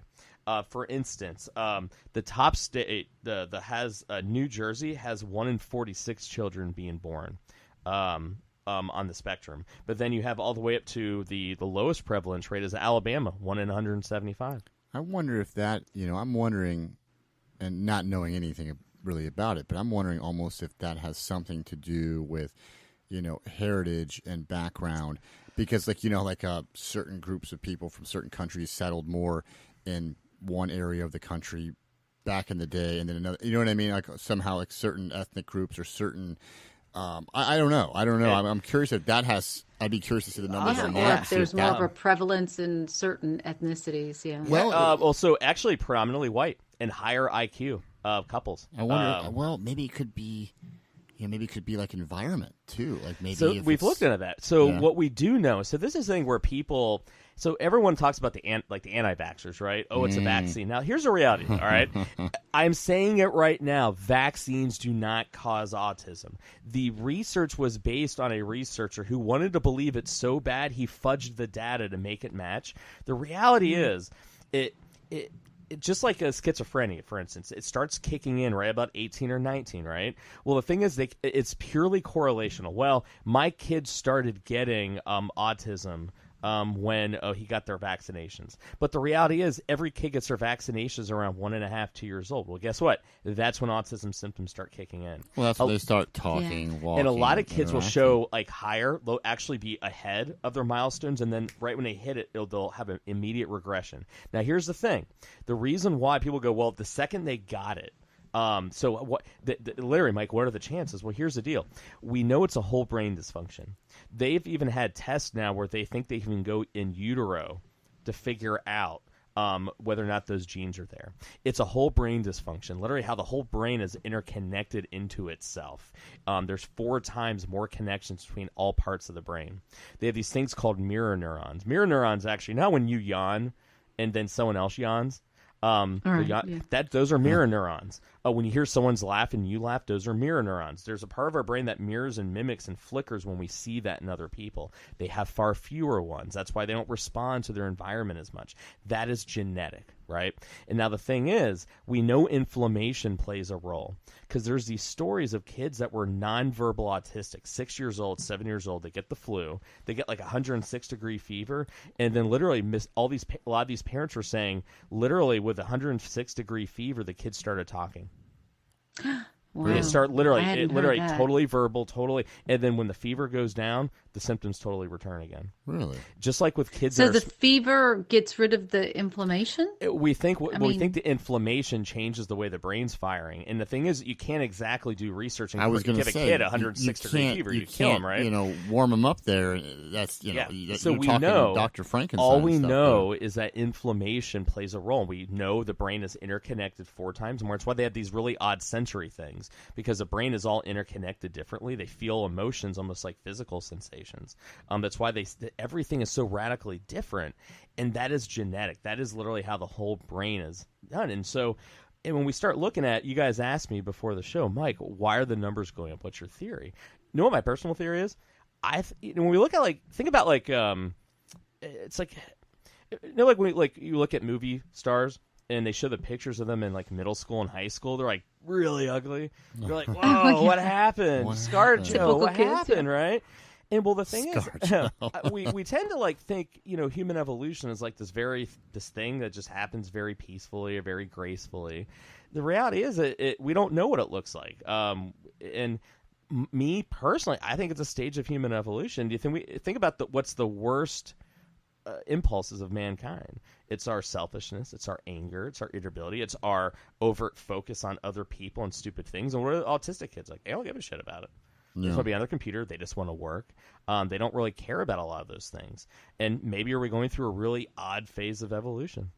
Speaker 2: For instance, the top state, New Jersey has 1 in 46 children being born on the spectrum. But then you have all the way up to the lowest prevalence rate is Alabama, 1 in 175.
Speaker 3: I wonder if that, I'm wondering, and not knowing anything really about it, but I'm wondering almost if that has something to do with, heritage and background. Because, certain groups of people from certain countries settled more in one area of the country back in the day, and then another. You know what I mean? Like somehow, certain ethnic groups or certain. I don't know. I'm curious if that has. I'd be curious to see the numbers on
Speaker 4: Or
Speaker 3: that.
Speaker 4: if there's more of a prevalence in certain ethnicities. Yeah.
Speaker 2: Well, so actually, predominantly white and higher IQ couples.
Speaker 3: I wonder. Maybe it could be. Maybe it could be like environment too. Like maybe.
Speaker 2: So we've looked into that. So what we do know. So this is the thing where people. So everyone talks about the anti-vaxxers, right? Oh, it's a vaccine. Now here's the reality. All right, I'm saying it right now. Vaccines do not cause autism. The research was based on a researcher who wanted to believe it so bad he fudged the data to make it match. The reality is, it just like a schizophrenia, for instance, it starts kicking in right about 18 or 19, right? Well, the thing is, it's purely correlational. Well, my kids started getting autism when he got their vaccinations. But the reality is every kid gets their vaccinations around 1.5, 2 years old. Well, guess what? That's when autism symptoms start kicking in.
Speaker 3: Well, that's when they start talking, walking.
Speaker 2: And a lot of kids will show they'll actually be ahead of their milestones, and then right when they hit it, they'll have an immediate regression. Now, here's the thing. The reason why people go, well, the second they got it, so what? Larry, Mike, what are the chances? Well, here's the deal. We know it's a whole brain dysfunction. They've even had tests now where they think they can go in utero to figure out whether or not those genes are there. It's a whole brain dysfunction. Literally, how the whole brain is interconnected into itself. There's 4 times more connections between all parts of the brain. They have these things called mirror neurons. Mirror neurons actually, not when you yawn and then someone else yawns. Those are mirror neurons. When you hear someone's laugh and you laugh, those are mirror neurons. There's a part of our brain that mirrors and mimics and flickers when we see that in other people. They have far fewer ones. That's why they don't respond to their environment as much. That is genetic, right? And now the thing is, we know inflammation plays a role because there's these stories of kids that were nonverbal autistic, 6 years old, 7 years old. They get the flu. They get like 106-degree fever, and then literally a lot of these parents were saying, literally with 106-degree fever, the kids started talking.
Speaker 4: Wow.
Speaker 2: They start
Speaker 4: I
Speaker 2: literally
Speaker 4: hadn't heard that.
Speaker 2: totally verbal, totally, and then when the fever goes down, the symptoms totally return again.
Speaker 3: Really?
Speaker 2: Just like with kids.
Speaker 4: So
Speaker 2: that
Speaker 4: the fever gets rid of the inflammation?
Speaker 2: we think we
Speaker 4: mean-
Speaker 2: think the inflammation changes the way the brain's firing, and the thing is, you can't exactly do research and
Speaker 3: I was going
Speaker 2: give
Speaker 3: to
Speaker 2: a
Speaker 3: say,
Speaker 2: kid 106 degree fever. You kill him, right?
Speaker 3: Warm him up there. That's
Speaker 2: So
Speaker 3: you're
Speaker 2: we
Speaker 3: talking
Speaker 2: know
Speaker 3: Dr. Frankenstein.
Speaker 2: all we
Speaker 3: and stuff
Speaker 2: know
Speaker 3: there.
Speaker 2: is that inflammation plays a role. We know the brain is interconnected 4 times more. It's why they have these really odd sensory things, because the brain is all interconnected differently. They feel emotions almost like physical sensations. That's why everything is so radically different, and that is genetic. That is literally how the whole brain is done. And when we start looking at, you guys asked me before the show, Mike, why are the numbers going up? What's your theory? You know what my personal theory is? When we look at think about it's like, when you look at movie stars and they show the pictures of them in middle school and high school, they're really ugly. You're like, whoa, what happened?
Speaker 3: What
Speaker 2: Scarred
Speaker 3: happened?
Speaker 2: Joe,
Speaker 4: Typical
Speaker 2: what
Speaker 4: kids,
Speaker 2: happened, right? And well, the thing
Speaker 3: Scarred
Speaker 2: is, we tend to think human evolution is this thing that just happens very peacefully or very gracefully. The reality is that we don't know what it looks like. And me personally, I think it's a stage of human evolution. Do you think about what's the worst impulses of mankind? It's our selfishness, it's our anger, it's our irritability, it's our overt focus on other people and stupid things. And what are the autistic kids like? They don't give a shit about it. They just want to be on their computer. They just want to work. They don't really care about a lot of those things. And maybe are we going through a really odd phase of evolution?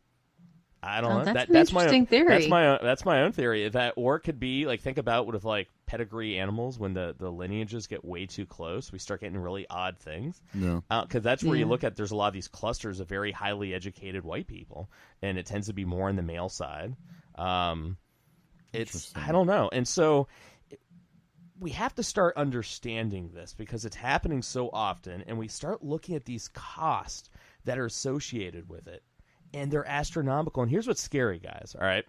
Speaker 2: I don't know.
Speaker 4: That's an interesting theory.
Speaker 2: That's my own theory. Or it could be think about with pedigree animals, when the lineages get way too close, we start getting really odd things.
Speaker 3: Yeah.
Speaker 2: Because that's where you look at. There's a lot of these clusters of very highly educated white people, and it tends to be more on the male side. I don't know, and so we have to start understanding this because it's happening so often, and we start looking at these costs that are associated with it, and they're astronomical. And here's what's scary, guys. All right,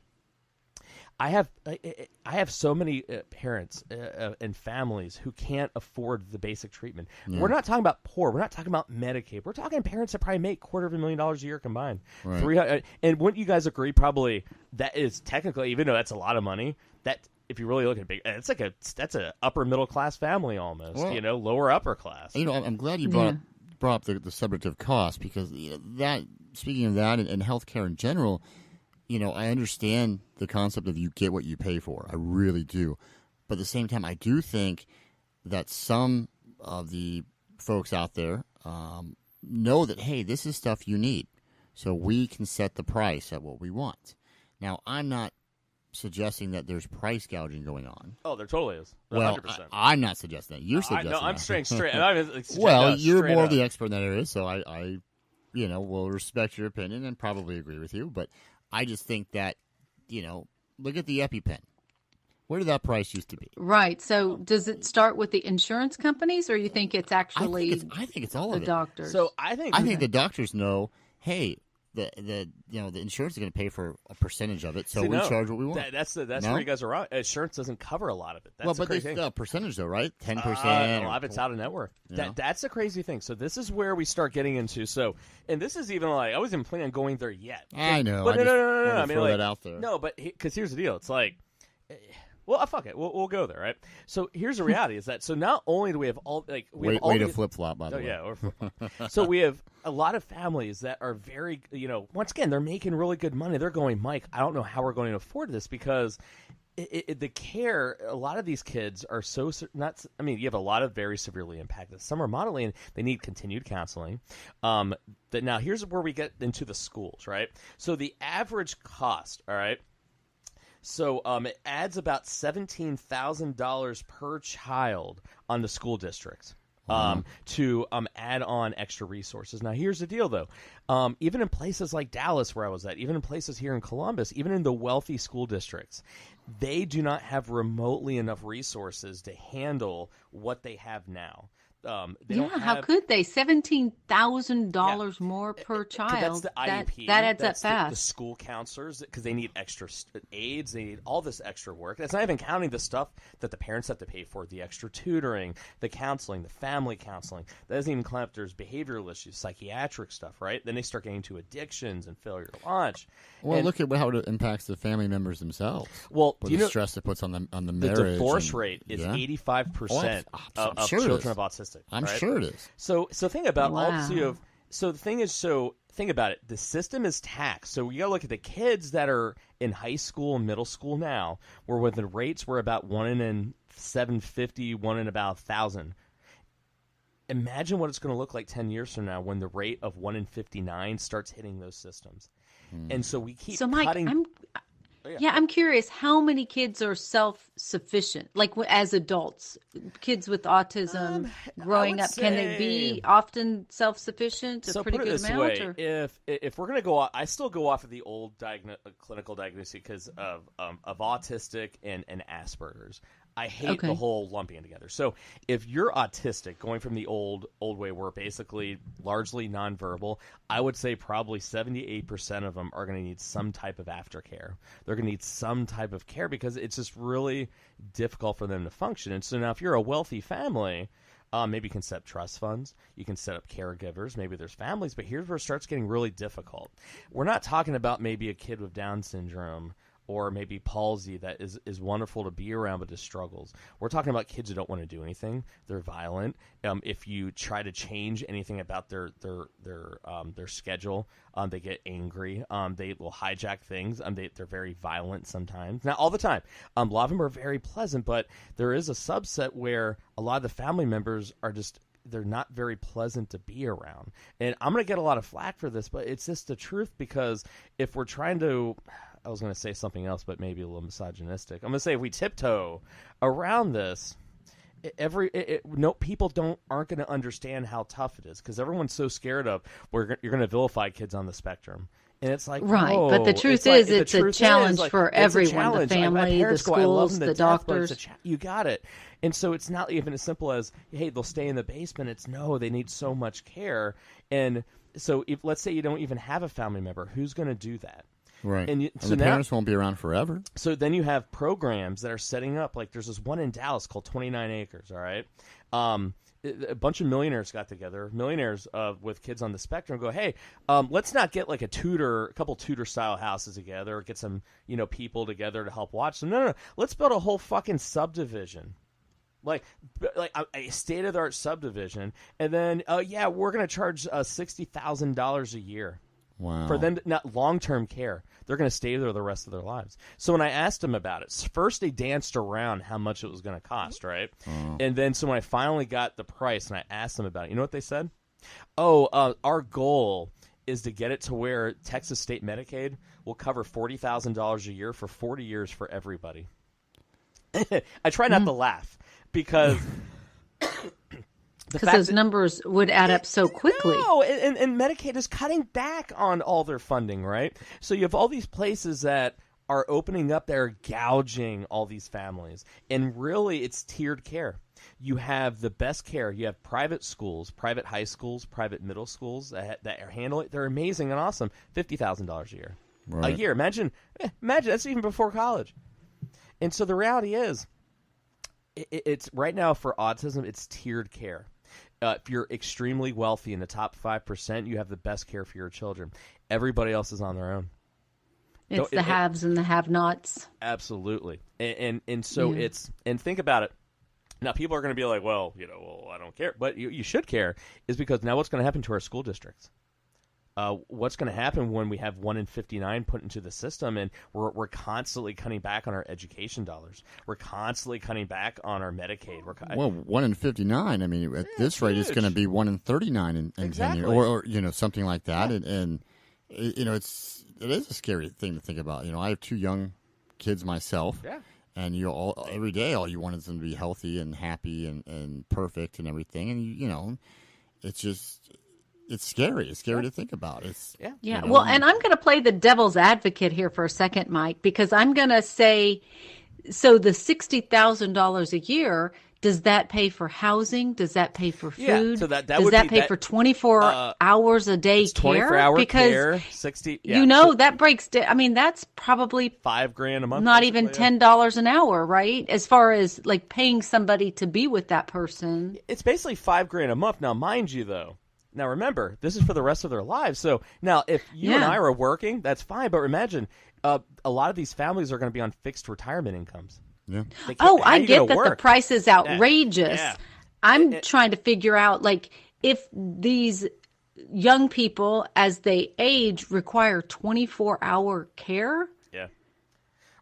Speaker 2: I have so many parents and families who can't afford the basic treatment. Yeah. We're not talking about poor. We're not talking about Medicaid. We're talking parents that probably make $250,000 a year combined.
Speaker 3: Right.
Speaker 2: 300, and wouldn't you guys agree? Probably that is technically, even though that's a lot of money, that if you really look at big, that's a upper middle class family almost. Well, lower upper class.
Speaker 3: I'm glad you brought up the subject of cost, because that, speaking of that and healthcare in general, I understand the concept of you get what you pay for. I really do. But at the same time, I do think that some of the folks out there know that, hey, this is stuff you need, so we can set the price at what we want. Now, I'm not suggesting that there's price gouging going on.
Speaker 2: Oh, there totally is. 100%.
Speaker 3: Well, I'm not suggesting that. You're suggesting that.
Speaker 2: I'm straight.
Speaker 3: Well, you're more of the expert in that area, so I will respect your opinion and probably agree with you. But I just think that, look at the EpiPen. Where did that price used to be?
Speaker 4: Right. So does it start with the insurance companies, or you think it's actually
Speaker 3: I think it's all
Speaker 4: the
Speaker 3: of it.
Speaker 4: doctors?
Speaker 2: So I think
Speaker 3: the doctors know, hey, the insurance is going to pay for a percentage of it, so we charge what we want.
Speaker 2: That's where you guys are wrong. Insurance doesn't cover a lot of it. That's
Speaker 3: but
Speaker 2: crazy
Speaker 3: there's a percentage though, right? 10%.
Speaker 2: A lot of it's out of network. That's a crazy thing. So this is where we start getting into. So, and this is even I wasn't planning on going there yet.
Speaker 3: I know.
Speaker 2: But no. I mean,
Speaker 3: throw that out there.
Speaker 2: No, but because here's the deal. It's well, fuck it. We'll go there, right? So here's the reality: is that not only do we have all way
Speaker 3: to flip flop, by the way.
Speaker 2: Yeah, or flip-flop. So we have a lot of families that are very, once again, they're making really good money. They're going, Mike, I don't know how we're going to afford this because the care. A lot of these kids are so not. I mean, you have a lot of very severely impacted. Some are moderately, and they need continued counseling. Now here's where we get into the schools, right? So the average cost, all right. So it adds about $17,000 per child on the school districts to add on extra resources. Now, here's the deal, though. Even in places like Dallas, where I was at, even in places here in Columbus, even in the wealthy school districts, they do not have remotely enough resources to handle what they have now. They don't have,
Speaker 4: how could they? $17,000 more per child.
Speaker 2: That's the IEP.
Speaker 4: That adds
Speaker 2: that's
Speaker 4: up fast.
Speaker 2: The school counselors, because they need extra aides. They need all this extra work. That's not even counting the stuff that the parents have to pay for, the extra tutoring, the counseling, the family counseling. That doesn't even count if there's behavioral issues, psychiatric stuff, right? Then they start getting to addictions and failure to launch.
Speaker 3: Well, look at how it impacts the family members themselves.
Speaker 2: Well,
Speaker 3: the stress it puts on the marriage.
Speaker 2: The divorce rate is 85% of children of autistic.
Speaker 3: I'm
Speaker 2: right?
Speaker 3: sure it is.
Speaker 2: So think about so the thing is, think about it. The system is taxed. So you got to look at the kids that are in high school and middle school now, where the rates were about 1 in 750, 1 in about 1,000. Imagine what it's going to look like 10 years from now when the rate of 1 in 59 starts hitting those systems. And so we keep cutting.
Speaker 4: I'm curious, how many kids are self-sufficient, like as adults, kids with autism growing up? Can they be often self-sufficient?
Speaker 2: So
Speaker 4: pretty
Speaker 2: put it
Speaker 4: good
Speaker 2: this
Speaker 4: amount?
Speaker 2: way, if we're going to go off, I still go off of the old clinical diagnosis because of autistic and Asperger's. I hate the whole lumping it together. So if you're autistic, going from the old way where basically largely nonverbal, I would say probably 78% of them are going to need some type of aftercare. They're going to need some type of care because it's just really difficult for them to function. And so now if you're a wealthy family, maybe you can set up trust funds. You can set up caregivers. Maybe there's families. But here's where it starts getting really difficult. We're not talking about maybe a kid with Down syndrome or maybe palsy that is wonderful to be around but just struggles. We're talking about kids who don't want to do anything. They're violent. If you try to change anything about their schedule, they get angry. They will hijack things. They're very violent sometimes. Not all the time. A lot of them are very pleasant, but there is a subset where a lot of the family members are just they're not very pleasant to be around. And I'm going to get a lot of flack for this, but it's just the truth because if we're trying to I was going to say something else, but maybe a little misogynistic. I'm going to say if we tiptoe around this, people aren't going to understand how tough it is because everyone's so scared of you're going to vilify kids on the spectrum. And it's like,
Speaker 4: right.
Speaker 2: whoa.
Speaker 4: But the truth is, it's a challenge for everyone, the family, the schools, the doctors.
Speaker 2: You got it. And so it's not even as simple as, hey, they'll stay in the basement. It's no, they need so much care. And so if let's say you don't even have a family member, who's going to do that?
Speaker 3: Right. And the parents won't be around forever.
Speaker 2: So then you have programs that are setting up, like there's this one in Dallas called 29 Acres, all right? A bunch of millionaires got together, with kids on the spectrum, go, hey, let's not get like a couple tutor-style houses together or get some, people together to help watch them. No. Let's build a whole fucking subdivision. Like a state-of-the-art subdivision. And then, we're going to charge $60,000 a year.
Speaker 3: Wow.
Speaker 2: For them, not long-term care. They're going to stay there the rest of their lives. So when I asked them about it, first they danced around how much it was going to cost, right?
Speaker 3: Oh.
Speaker 2: And then so when I finally got the price and I asked them about it, you know what they said? Our goal is to get it to where Texas State Medicaid will cover $40,000 a year for 40 years for everybody. I try not to laugh because...
Speaker 4: Because those numbers would add up so quickly.
Speaker 2: No, and Medicaid is cutting back on all their funding, right? So you have all these places that are opening up, they're gouging all these families. And really, it's tiered care. You have the best care. You have private schools, private high schools, private middle schools that are handling it. They're amazing and awesome. $50,000 a year.
Speaker 3: Right.
Speaker 2: A year. Imagine, that's even before college. And so the reality is, it's right now for autism, it's tiered care. If you're extremely wealthy in the top 5%, you have the best care for your children. Everybody else is on their own.
Speaker 4: It's the haves and the have-nots.
Speaker 2: Absolutely. And so and think about it. Now, people are going to be like, well, I don't care. But you should care is because now what's going to happen to our school districts? What's going to happen when we have 1 in 59 put into the system and we're constantly cutting back on our education dollars. We're constantly cutting back on our Medicaid.
Speaker 3: 1 in 59. I mean, at this rate, it's going to be 1 in 39 in
Speaker 2: exactly.
Speaker 3: 10 years, or something like that. Yeah. And it is a scary thing to think about. I have 2 young kids myself. Yeah. And every day, all you want is them to be healthy and happy and perfect and everything. And it's just. It's scary. It's scary to think about.
Speaker 4: Well, and I'm going to play the devil's advocate here for a second, Mike, because I'm going to say, so the $60,000 a year does that pay for housing? Does that pay for food?
Speaker 2: Yeah, so that
Speaker 4: does
Speaker 2: would
Speaker 4: that
Speaker 2: be
Speaker 4: pay
Speaker 2: that,
Speaker 4: for 24 hours a day
Speaker 2: it's
Speaker 4: care?
Speaker 2: 24-hour
Speaker 4: Because
Speaker 2: care, 60. Yeah,
Speaker 4: you know that breaks down. I mean, that's probably
Speaker 2: $5,000 a month.
Speaker 4: not even
Speaker 2: basically,
Speaker 4: $10 an hour, right? As far as like paying somebody to be with that person.
Speaker 2: It's basically $5,000 a month. Now, mind you, though. Now, remember, this is for the rest of their lives. So now, if you and I are working, that's fine. But imagine a lot of these families are going to be on fixed retirement incomes.
Speaker 3: Yeah.
Speaker 4: Oh, I get that the price is outrageous.
Speaker 2: Yeah.
Speaker 4: I'm trying to figure out, like, if these young people, as they age, require 24-hour care.
Speaker 2: Yeah.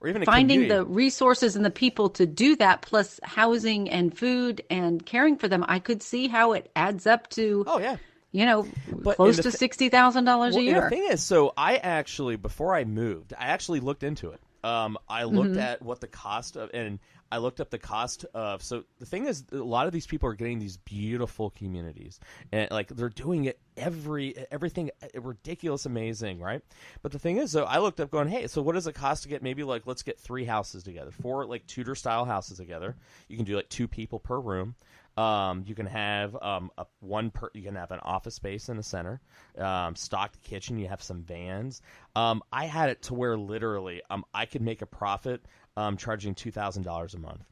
Speaker 2: Or even
Speaker 4: finding the resources and the people to do that, plus housing and food and caring for them, I could see how it adds up to.
Speaker 2: Oh yeah.
Speaker 4: Close to $60,000 a year.
Speaker 2: And the thing is, so I actually, before I moved, I actually looked into it. I looked at what the cost of, and I looked up the cost of. So the thing is, a lot of these people are getting these beautiful communities, and like they're doing it everything ridiculous, amazing, right? But the thing is, so I looked up, going, hey, so what does it cost to get maybe like let's get 3 houses together, 4 like Tudor style houses together. You can do like 2 people per room. You can have you can have an office space in the center, stocked kitchen. You have some vans. I had it to where literally I could make a profit charging $2,000 a month.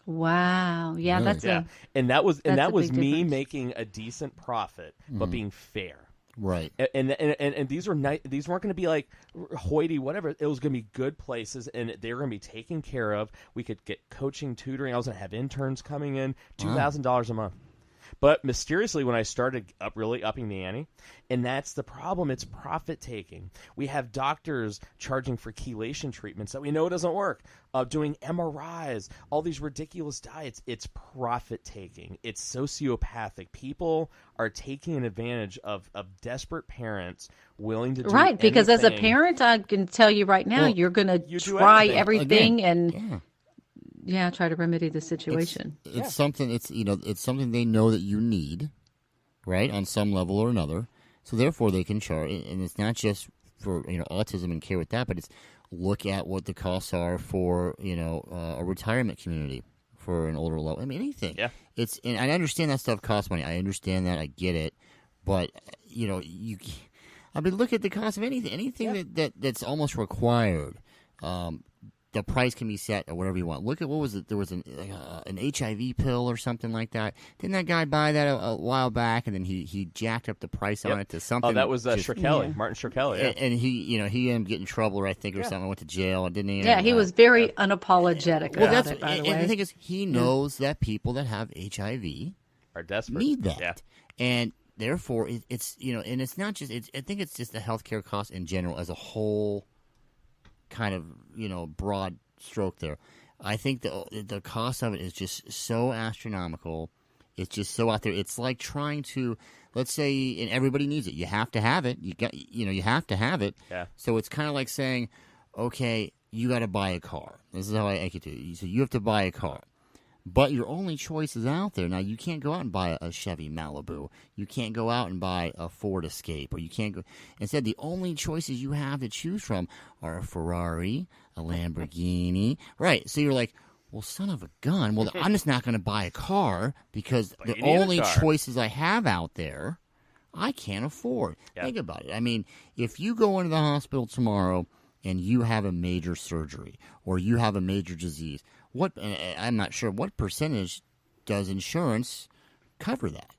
Speaker 4: Wow, yeah,
Speaker 3: Really?
Speaker 2: And that was me
Speaker 4: difference.
Speaker 2: making a decent profit, but being fair.
Speaker 3: Right.
Speaker 2: And these weren't going to be like hoity whatever. It was going to be good places, and they were going to be taken care of. We could get coaching, tutoring. I was going to have interns coming in, $2,000 a month. But mysteriously, when I started really upping the ante, and that's the problem, it's profit taking. We have doctors charging for chelation treatments that we know doesn't work, doing MRIs, all these ridiculous diets. It's profit taking. It's sociopathic. People are taking advantage of desperate parents willing to do
Speaker 4: right, because as a
Speaker 2: anything.
Speaker 4: parent, I can tell you right now, you're going to try everything and try to remedy the situation.
Speaker 3: It's something. It's something they know that you need, right, on some level or another. So therefore, they can charge. And it's not just for autism and care with that, but it's look at what the costs are for a retirement community for an older level. I mean, anything.
Speaker 2: Yeah.
Speaker 3: And I understand that stuff costs money. I understand that. I get it. But I mean, look at the cost of anything that's almost required. The price can be set at whatever you want. Look at what was it? There was an HIV pill or something like that. Didn't that guy buy that a while back, and then he jacked up the price on it to something?
Speaker 2: Oh, that was Shkreli, Martin Shkreli. Yeah.
Speaker 3: And he he ended up getting in trouble, I think, or something. Went to jail, didn't he?
Speaker 4: Yeah, he was very unapologetic about it. By the way,
Speaker 3: and the thing is, he knows that people that have HIV
Speaker 2: are desperate,
Speaker 3: need that,
Speaker 2: yeah.
Speaker 3: and therefore it's and it's not just. I think it's just the healthcare cost in general as a whole. Kind of broad stroke there. I think the cost of it is just so astronomical. It's just so out there. It's like trying to, let's say, and everybody needs it. You have to have it. You have to have it.
Speaker 2: Yeah.
Speaker 3: So it's kind of like saying, okay, you got to buy a car. This is how I get to it. So you have to buy a car. But your only choice is out there. Now, you can't go out and buy a Chevy Malibu. You can't go out and buy a Ford Escape. Or you can't go. Instead, the only choices you have to choose from are a Ferrari, a Lamborghini. Right. So you're like, well, son of a gun. Well, I'm just not going to buy a car because the only choices I have out there, I can't afford. Yep. Think about it. I mean, if you go into the hospital tomorrow and you have a major surgery or you have a major disease, I'm not sure what percentage does insurance cover that,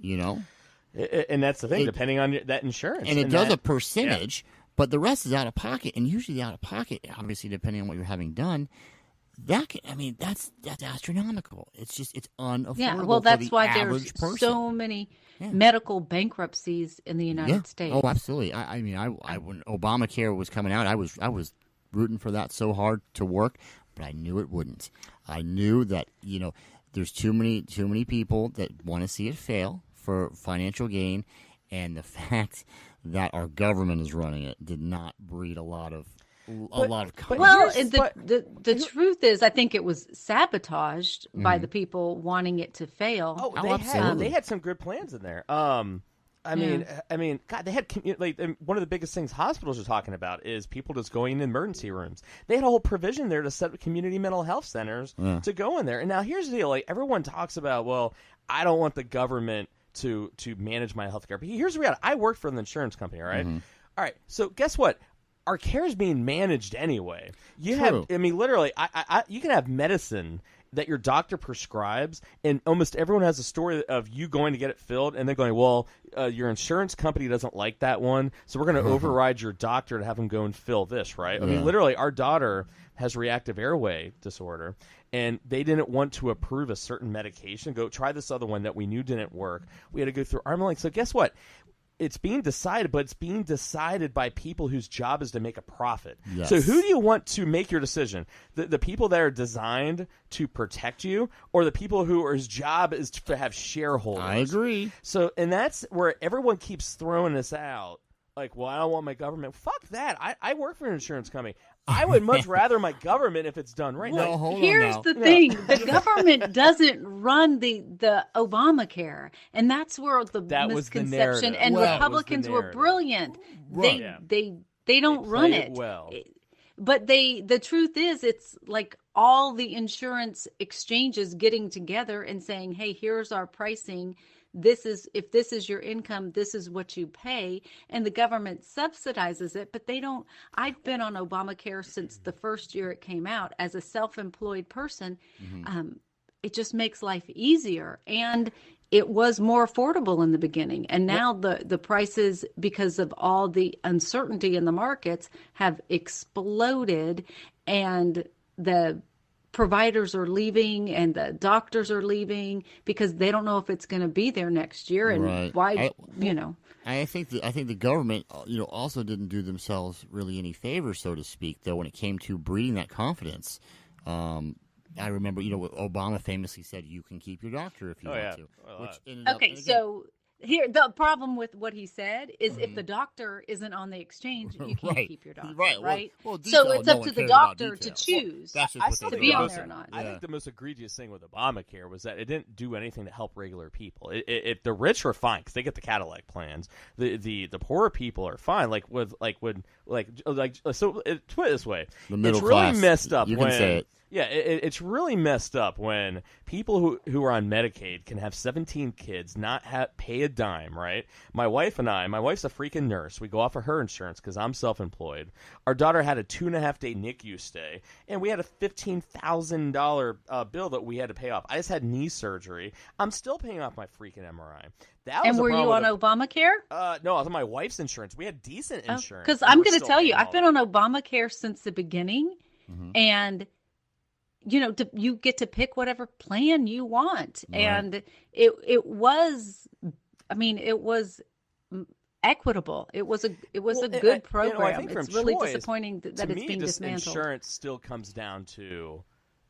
Speaker 2: And that's the thing, depending on that insurance.
Speaker 3: And it does a percentage, but the rest is out of pocket. And usually the out of pocket, obviously, depending on what you're having done, that's astronomical. It's unaffordable.
Speaker 4: Yeah, well, that's why
Speaker 3: there's
Speaker 4: so many medical bankruptcies in the United States.
Speaker 3: Oh, absolutely. I mean, when Obamacare was coming out, I was rooting for that so hard to work. But I knew it wouldn't. I knew that, there's too many people that want to see it fail for financial gain, and the fact that our government is running it did not breed a lot of confidence.
Speaker 4: Well, the truth is, I think it was sabotaged by the people wanting it to fail.
Speaker 2: Oh, absolutely. They had some good plans in there. I mean, God, they had one of the biggest things hospitals are talking about is people just going in emergency rooms. They had a whole provision there to set up community mental health centers to go in there. And now here's the deal: like everyone talks about, well, I don't want the government to manage my health care. But here's the reality: I work for an insurance company, all right? All right. So guess what? Our care is being managed anyway. You have, I mean, literally, you can have medicine that your doctor prescribes, and almost everyone has a story of you going to get it filled, and they're going, well, your insurance company doesn't like that one, so we're going to override your doctor to have them go and fill this, right? I mean, literally, our daughter has reactive airway disorder, and they didn't want to approve a certain medication. Go try this other one that we knew didn't work. We had to go through arm and leg. So guess what? It's being decided, but it's being decided by people whose job is to make a profit. Yes. So who do you want to make your decision? The people that are designed to protect you, or the people whose job is to have shareholders?
Speaker 3: I agree.
Speaker 2: So, and that's where everyone keeps throwing this out. Like, well, I don't want my government. Fuck that. I work for an insurance company. I would much rather my government if it's done right.
Speaker 3: Well,
Speaker 2: now.
Speaker 4: Here's the thing: the government doesn't run the Obamacare, and that's where the misconception. And Republicans were brilliant. They don't run it
Speaker 2: well.
Speaker 4: But the truth is, it's like all the insurance exchanges getting together and saying, "Hey, here's our pricing. If this is your income, this is what you pay," and the government subsidizes it, but they don't. I've been on Obamacare since the first year it came out as a self-employed person. It just makes life easier, and it was more affordable in the beginning. And now the prices, because of all the uncertainty in the markets, have exploded, and the providers are leaving and the doctors are leaving because they don't know if it's going to be there next year. And why,
Speaker 3: I think the government, also didn't do themselves really any favors, so to speak, though, when it came to breeding that confidence. I remember, Obama famously said, "You can keep your doctor if you want to."
Speaker 4: Well, so here, the problem with what he said is if the doctor isn't on the exchange, you can't keep your doctor, right?
Speaker 3: Well,
Speaker 4: so it's up to the doctor to choose
Speaker 3: to
Speaker 4: be on there or not.
Speaker 2: I think the most egregious thing with Obamacare was that it didn't do anything to help regular people. The rich were fine because they get the Cadillac plans. The poorer people are fine. So put it this way,
Speaker 3: the middle
Speaker 2: it's really
Speaker 3: class,
Speaker 2: messed up.
Speaker 3: You can say it.
Speaker 2: Yeah, it's really messed up when people who are on Medicaid can have 17 kids, not pay a dime, right? My wife's a freaking nurse. We go off of her insurance because I'm self-employed. Our daughter had a 2.5-day NICU stay, and we had a $15,000 bill that we had to pay off. I just had knee surgery. I'm still paying off my freaking MRI.
Speaker 4: And were you on Obamacare?
Speaker 2: No, I was on my wife's insurance. We had decent insurance.
Speaker 4: Because I'm going to tell you, I've been on Obamacare since the beginning, and you get to pick whatever plan you want. Right. And it was equitable. It was a good program. It's really disappointing that it's being dismantled.
Speaker 2: Insurance still comes down to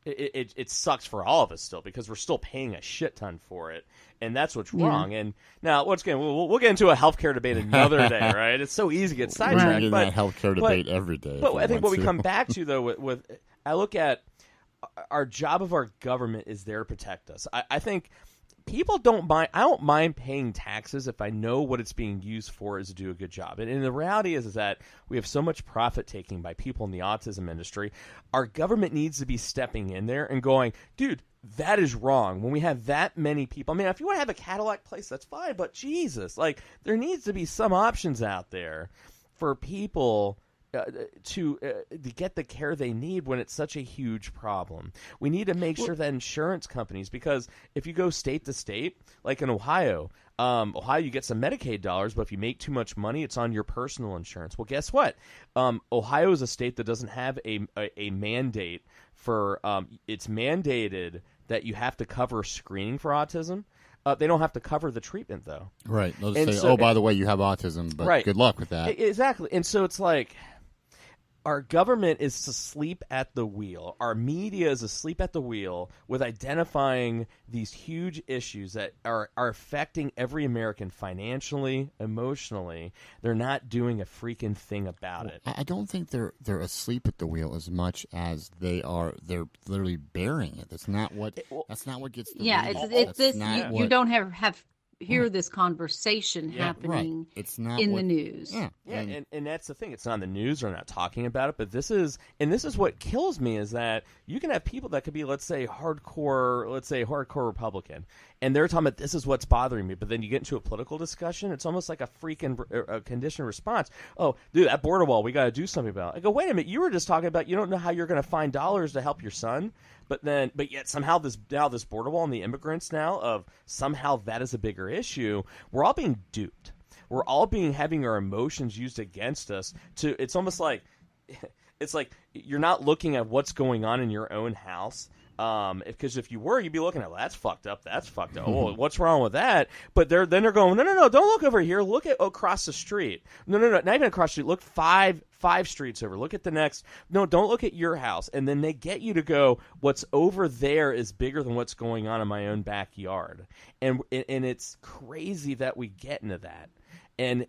Speaker 2: it sucks for all of us still because we're still paying a shit ton for it, and that's what's wrong. And now we'll get into a healthcare debate another day, right? It's so easy to get sidetracked.
Speaker 3: We're that healthcare debate every day.
Speaker 2: But I think what we come back to though, with I look at our job of our government is there to protect us. I think people don't mind. I don't mind paying taxes if I know what it's being used for is to do a good job. And the reality is that we have so much profit taking by people in the autism industry. Our government needs to be stepping in there and going, dude, that is wrong. When we have that many people, I mean, if you want to have a Cadillac place, that's fine. But Jesus, there needs to be some options out there for people to get the care they need when it's such a huge problem. We need to make sure that insurance companies, because if you go state to state, like in Ohio, you get some Medicaid dollars, but if you make too much money, it's on your personal insurance. Well, guess what? Ohio is a state that doesn't have a mandate for it's mandated that you have to cover screening for autism. They don't have to cover the treatment, though.
Speaker 3: Right. They'll say, by the way, you have autism, but good luck with that.
Speaker 2: Exactly. And so it's like our government is asleep at the wheel. Our media is asleep at the wheel with identifying these huge issues that are affecting every American financially, emotionally. They're not doing a freaking thing about it.
Speaker 3: I don't think they're asleep at the wheel as much as they're literally bearing it. That's not what gets the
Speaker 4: it's this. You don't have hear this conversation happening
Speaker 3: right. It's not
Speaker 4: in the news.
Speaker 3: Yeah,
Speaker 2: and that's the thing. It's not in the news. They're not talking about it. But this is what kills me is that you can have people that could be, let's say hardcore Republican, and they're talking about this is what's bothering me. But then you get into a political discussion, it's almost like a freaking conditioned response. Oh, dude, that border wall, we got to do something about it. I go, wait a minute, you were just talking about you don't know how you're going to find dollars to help your son. But yet somehow this border wall and the immigrants now of somehow that is a bigger issue. We're all being duped. We're all having our emotions used against us. It's almost like it's like you're not looking at what's going on in your own house. Because if you were, you'd be looking at, well, that's fucked up. That's fucked up. Oh, what's wrong with that? But they're going, no, don't look over here. Look at across the street. No, not even across the street. Look five streets over. Look at the next. No, don't look at your house. And then they get you to go, what's over there is bigger than what's going on in my own backyard. And it's crazy that we get into that. And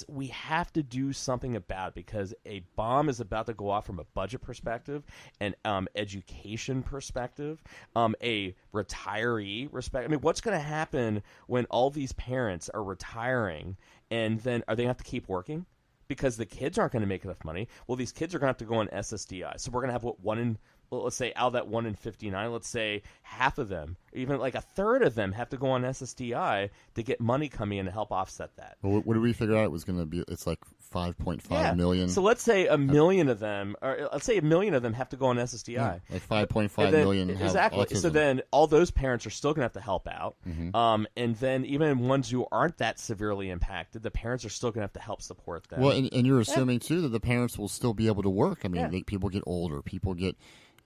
Speaker 2: we have to do something about it because a bomb is about to go off from a budget perspective, an education perspective, a retiree perspective. I mean, what's going to happen when all these parents are retiring and then are they going to have to keep working? Because the kids aren't going to make enough money. Well, these kids are going to have to go on SSDI. So we're going to have let's say out of that 1 in 59, let's say half of them, even like a third of them have to go on SSDI to get money coming in to help offset that.
Speaker 3: Well, what did we figure out it was going to be? It's like 5.5 million.
Speaker 2: So let's say a million of them have to go on SSDI.
Speaker 3: Yeah, like 5.5 million have
Speaker 2: exactly.
Speaker 3: autism.
Speaker 2: So then all those parents are still going to have to help out.
Speaker 3: Mm-hmm.
Speaker 2: And then even ones who aren't that severely impacted, the parents are still going to have to help support them.
Speaker 3: Well, and you're assuming too that the parents will still be able to work. I mean, people get older. People get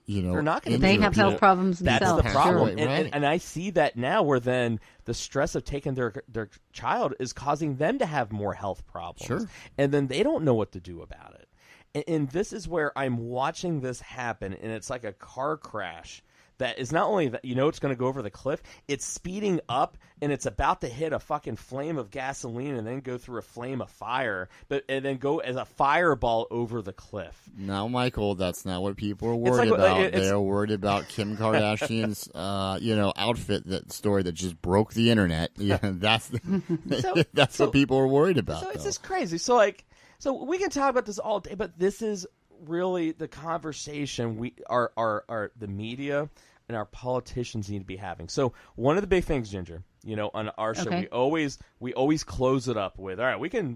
Speaker 2: they're not going to.
Speaker 4: They have health problems themselves.
Speaker 2: That's the problem,
Speaker 3: sure.
Speaker 2: and I see that now, where then the stress of taking their child is causing them to have more health problems,
Speaker 3: sure.
Speaker 2: And then they don't know what to do about it. And this is where I'm watching this happen, and it's like a car crash. That is not only that it's going to go over the cliff, it's speeding up and it's about to hit a fucking flame of gasoline and then go through a flame of fire, and then go as a fireball over the cliff.
Speaker 3: Now, Michael, that's not what people are worried about. They are worried about Kim Kardashian's, outfit story that just broke the internet. Yeah, that's what people are worried about.
Speaker 2: So it's just crazy. So we can talk about this all day, but this is really the conversation the media and our politicians need to be having. So one of the big things, Ginger, on our show, we always close it up with, all right,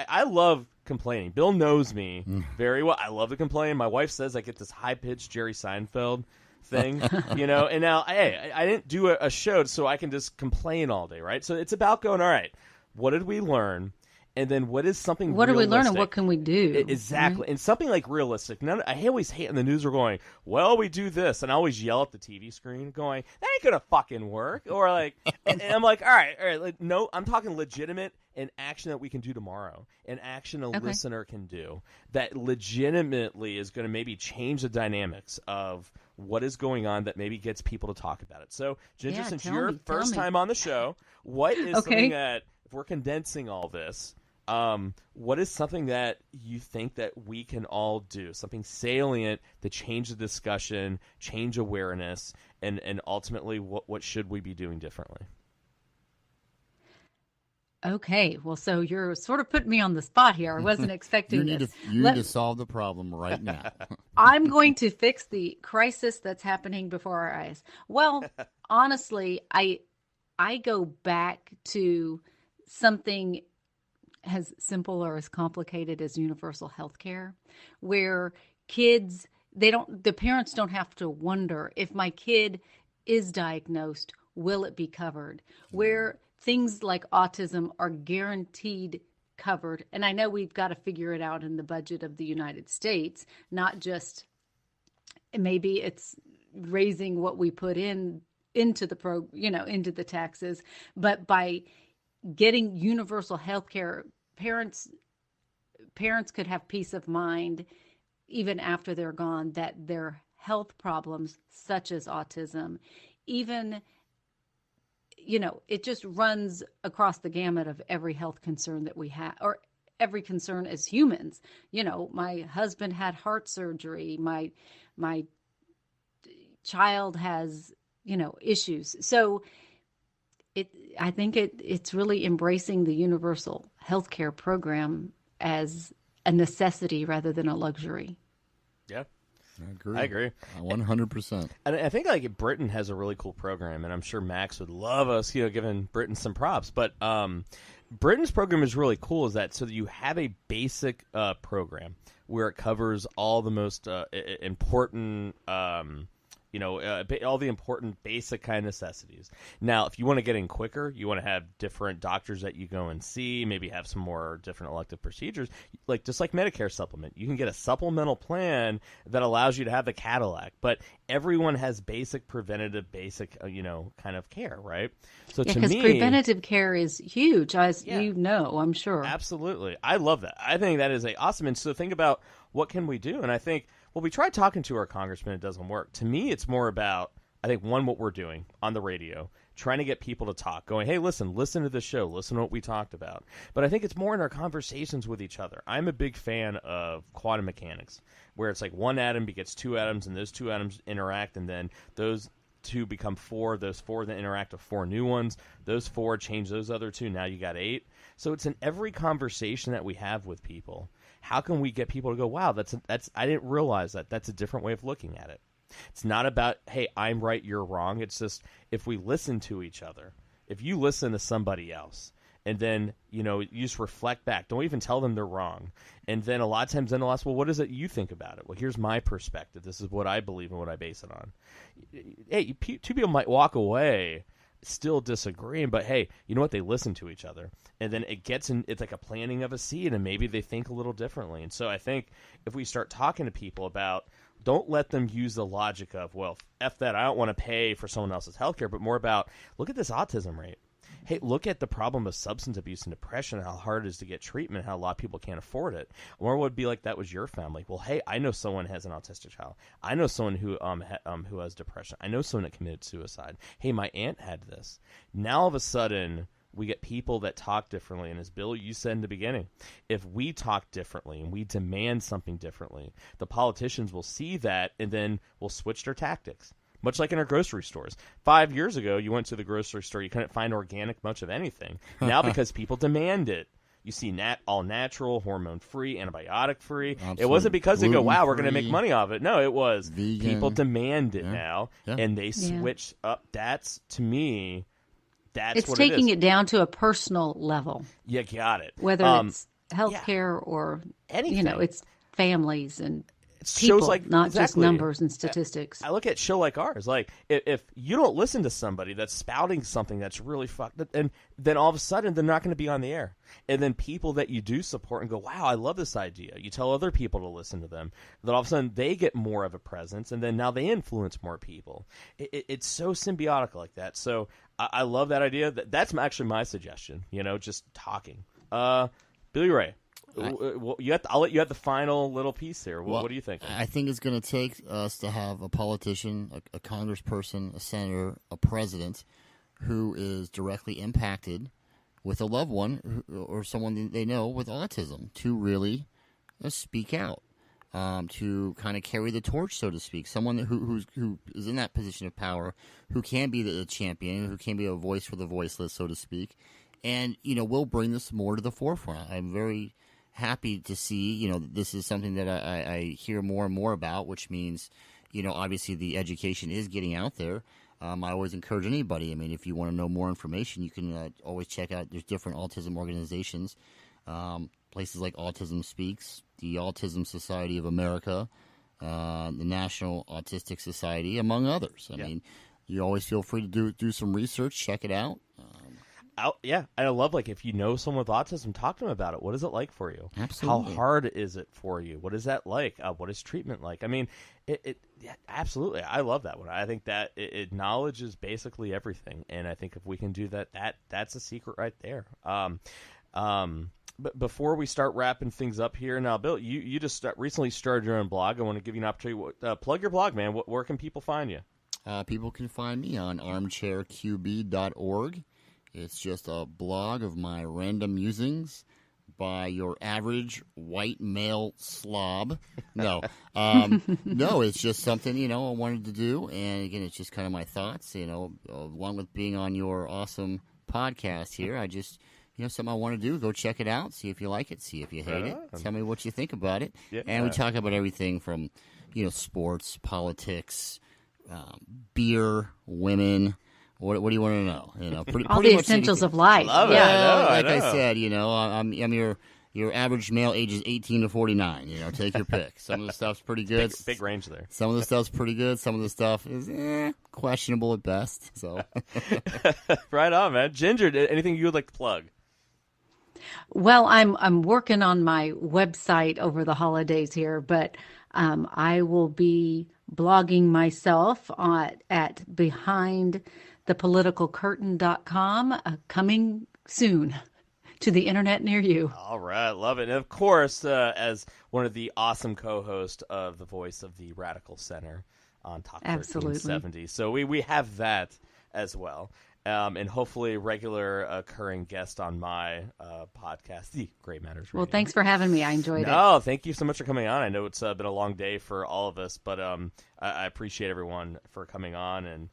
Speaker 2: I love complaining. Bill knows me very well. I love to complain. My wife says I get this high-pitched Jerry Seinfeld thing, and now, hey, I didn't do a show so I can just complain all day, right? So it's about going, all right, what did we learn? And then what is something
Speaker 4: What
Speaker 2: realistic?
Speaker 4: do we learn and what can we do?
Speaker 2: Exactly.
Speaker 4: Right?
Speaker 2: And something like realistic. I always hate when the news are going, well, we do this. And I always yell at the TV screen going, that ain't going to fucking work. Or like, and I'm like, all right. Like, no, I'm talking legitimate and action that we can do tomorrow. And action a listener can do that legitimately is going to maybe change the dynamics of what is going on that maybe gets people to talk about it. So, Ginger, since you're first time on the show, what is something that, if we're condensing all this, what is something that you think that we can all do? Something salient to change the discussion, change awareness, and ultimately what should we be doing differently?
Speaker 4: Okay, well, so you're sort of putting me on the spot here. I wasn't expecting this.
Speaker 3: You need to solve the problem right now.
Speaker 4: I'm going to fix the crisis that's happening before our eyes. Well, honestly, I go back to something as simple or as complicated as universal health care, where the parents don't have to wonder if my kid is diagnosed, will it be covered? Where things like autism are guaranteed covered. And I know we've got to figure it out in the budget of the United States, not just maybe it's raising what we put into the into the taxes, but by getting universal health care, parents could have peace of mind even after they're gone that their health problems such as autism, even it just runs across the gamut of every health concern that we have, or every concern as humans. My husband had heart surgery, my child has issues. So I think it's really embracing the universal healthcare program as a necessity rather than a luxury.
Speaker 2: Yeah.
Speaker 3: I agree. 100%.
Speaker 2: And I think like Britain has a really cool program, and I'm sure Max would love us, giving Britain some props. But Britain's program is really cool. Is that so that you have a basic program where it covers all the most important all the important basic kind of necessities. Now, if you want to get in quicker, you want to have different doctors that you go and see, maybe have some more different elective procedures, just like Medicare supplement. You can get a supplemental plan that allows you to have the Cadillac, but everyone has basic preventative, kind of care, right? So to
Speaker 4: because
Speaker 2: me,
Speaker 4: preventative care is huge, as I'm sure.
Speaker 2: Absolutely. I love that. I think that is awesome. And so think about what can we do? And I think, well, we tried talking to our congressman. It doesn't work. To me, it's more about, I think, one, what we're doing on the radio, trying to get people to talk, going, hey, listen to the show, listen to what we talked about. But I think it's more in our conversations with each other. I'm a big fan of quantum mechanics, where it's like one atom begets two atoms, and those two atoms interact, and then those two become four. Those four then interact with four new ones. Those four change those other two. Now you got 8. So it's in every conversation that we have with people. How can we get people to go, wow, that's I didn't realize that. That's a different way of looking at it. It's not about, hey, I'm right, you're wrong. It's just if we listen to each other, if you listen to somebody else, and then, you just reflect back. Don't even tell them they're wrong. And then a lot of times then they'll ask, well, what is it you think about it? Well, here's my perspective. This is what I believe and what I base it on. Hey, two people might walk away still disagreeing, but hey, you know what? They listen to each other. And then it's like a planting of a seed, and maybe they think a little differently. And so I think if we start talking to people about, don't let them use the logic of, well, F that, I don't want to pay for someone else's healthcare, but more about, look at this autism rate. Hey, look at the problem of substance abuse and depression, how hard it is to get treatment, how a lot of people can't afford it. Or would be like that was your family. Well, hey, I know someone has an autistic child. I know someone who has depression. I know someone that committed suicide. Hey, my aunt had this. Now all of a sudden, we get people that talk differently. And as Bill, you said in the beginning, if we talk differently and we demand something differently, the politicians will see that and then will switch their tactics. Much like in our grocery stores. 5 years ago, you went to the grocery store, you couldn't find organic much of anything. Now, because people demand it, you see all natural, hormone-free, antibiotic-free. It wasn't because they go, wow, we're going to make money off it. No, it was vegan. People demand it now, and they switch up. That's, to me, that's what it is.
Speaker 4: It's taking it down to a personal level.
Speaker 2: You got it.
Speaker 4: Whether it's healthcare or anything. It's families and people,
Speaker 2: shows like
Speaker 4: not just numbers and statistics.
Speaker 2: I look at a show like ours. Like, if you don't listen to somebody that's spouting something that's really fucked up, and then all of a sudden they're not going to be on the air. And then people that you do support and go, wow, I love this idea. You tell other people to listen to them. Then all of a sudden they get more of a presence, and then now they influence more people. It's so symbiotic like that. So I love that idea. That's actually my suggestion. Just talking. Billy Ray. I'll let you have the final little piece here. What do you think?
Speaker 3: I think it's going to take us to have a politician, a congressperson, a senator, a president who is directly impacted with a loved one or someone they know with autism to really speak out, to kind of carry the torch, so to speak. Someone who is in that position of power, who can be the champion, who can be a voice for the voiceless, so to speak. And, we'll bring this more to the forefront. I'm very happy to see, this is something that I hear more and more about, which means, obviously the education is getting out there. I always encourage anybody. I mean, if you want to know more information, you can always check out, there's different autism organizations, places like Autism Speaks, the Autism Society of America, the National Autistic Society, among others. I mean, you always feel free to do some research, check it out.
Speaker 2: I love, if you know someone with autism, talk to them about it. What is it like for you?
Speaker 3: Absolutely.
Speaker 2: How hard is it for you? What is that like? What is treatment like? I mean, absolutely. I love that one. I think that it acknowledges basically everything, and I think if we can do that, that's a secret right there. But before we start wrapping things up here, now, Bill, you just recently started your own blog. I want to give you an opportunity. Plug your blog, man. Where can people find you?
Speaker 3: People can find me on armchairqb.org. It's just a blog of my random musings by your average white male slob. No, no, it's just something, I wanted to do. And again, it's just kind of my thoughts, along with being on your awesome podcast here. I just, something I want to do. Go check it out. See if you like it. See if you hate it. Tell me what you think about it.
Speaker 2: Yeah.
Speaker 3: And we talk about everything from, sports, politics, beer, women. What do you want to know? Pretty
Speaker 4: all the
Speaker 3: much
Speaker 4: essentials
Speaker 3: anything.
Speaker 4: of life.
Speaker 2: Love it.
Speaker 4: Yeah.
Speaker 2: I
Speaker 3: Like
Speaker 2: know.
Speaker 3: I said, I'm your average male, ages 18 to 49. Take your pick. Some of the stuff's pretty good.
Speaker 2: Big range there.
Speaker 3: Some of the stuff's pretty good. Some of the stuff is questionable at best. So,
Speaker 2: Right on, man. Ginger, anything you would like to plug?
Speaker 4: Well, I'm working on my website over the holidays here, but I will be blogging myself at behindthepoliticalcurtain.com, coming soon to the internet near you.
Speaker 2: All right, love it. And of course, as one of the awesome co-hosts of the voice of the Radical Center on Talk 1370. So we have that as well. And hopefully regular occurring guest on my podcast, the Gray Matters Radio.
Speaker 4: Well, thanks for having me. I enjoyed it.
Speaker 2: No, thank you so much for coming on. I know it's been a long day for all of us, but I appreciate everyone for coming on. And,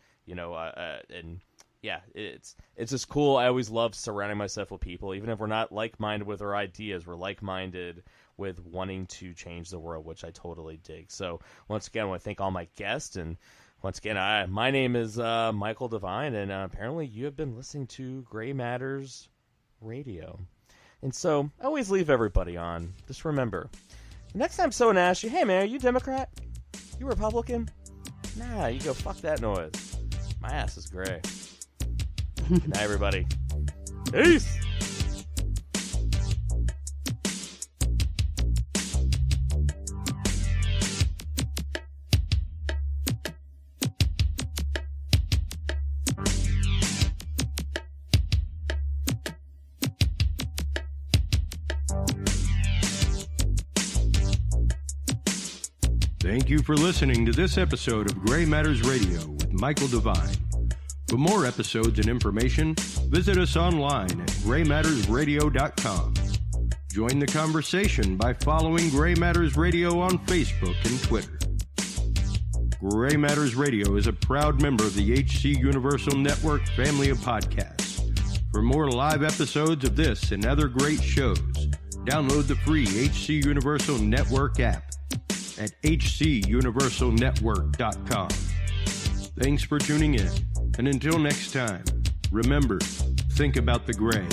Speaker 2: it's just cool. I always love surrounding myself with people, even if we're not like-minded with our ideas. We're like-minded with wanting to change the world, which I totally dig. So once again, I want to thank all my guests. And once again, my name is Michael Devine, and apparently you have been listening to Gray Matters Radio. And so I always leave everybody on. Just remember, next time someone asks you, hey, man, are you Democrat? You Republican? Nah, you go, fuck that noise. My ass is gray. Good night, everybody. Peace!
Speaker 1: Thank you for listening to this episode of Gray Matters Radio with Michael Devine. For more episodes and information, visit us online at graymattersradio.com. Join the conversation by following Gray Matters Radio on Facebook and Twitter. Gray Matters Radio is a proud member of the HC Universal Network family of podcasts. For more live episodes of this and other great shows, download the free HC Universal Network app at hcuniversalnetwork.com. Thanks for tuning in, and until next time, remember, think about the gray.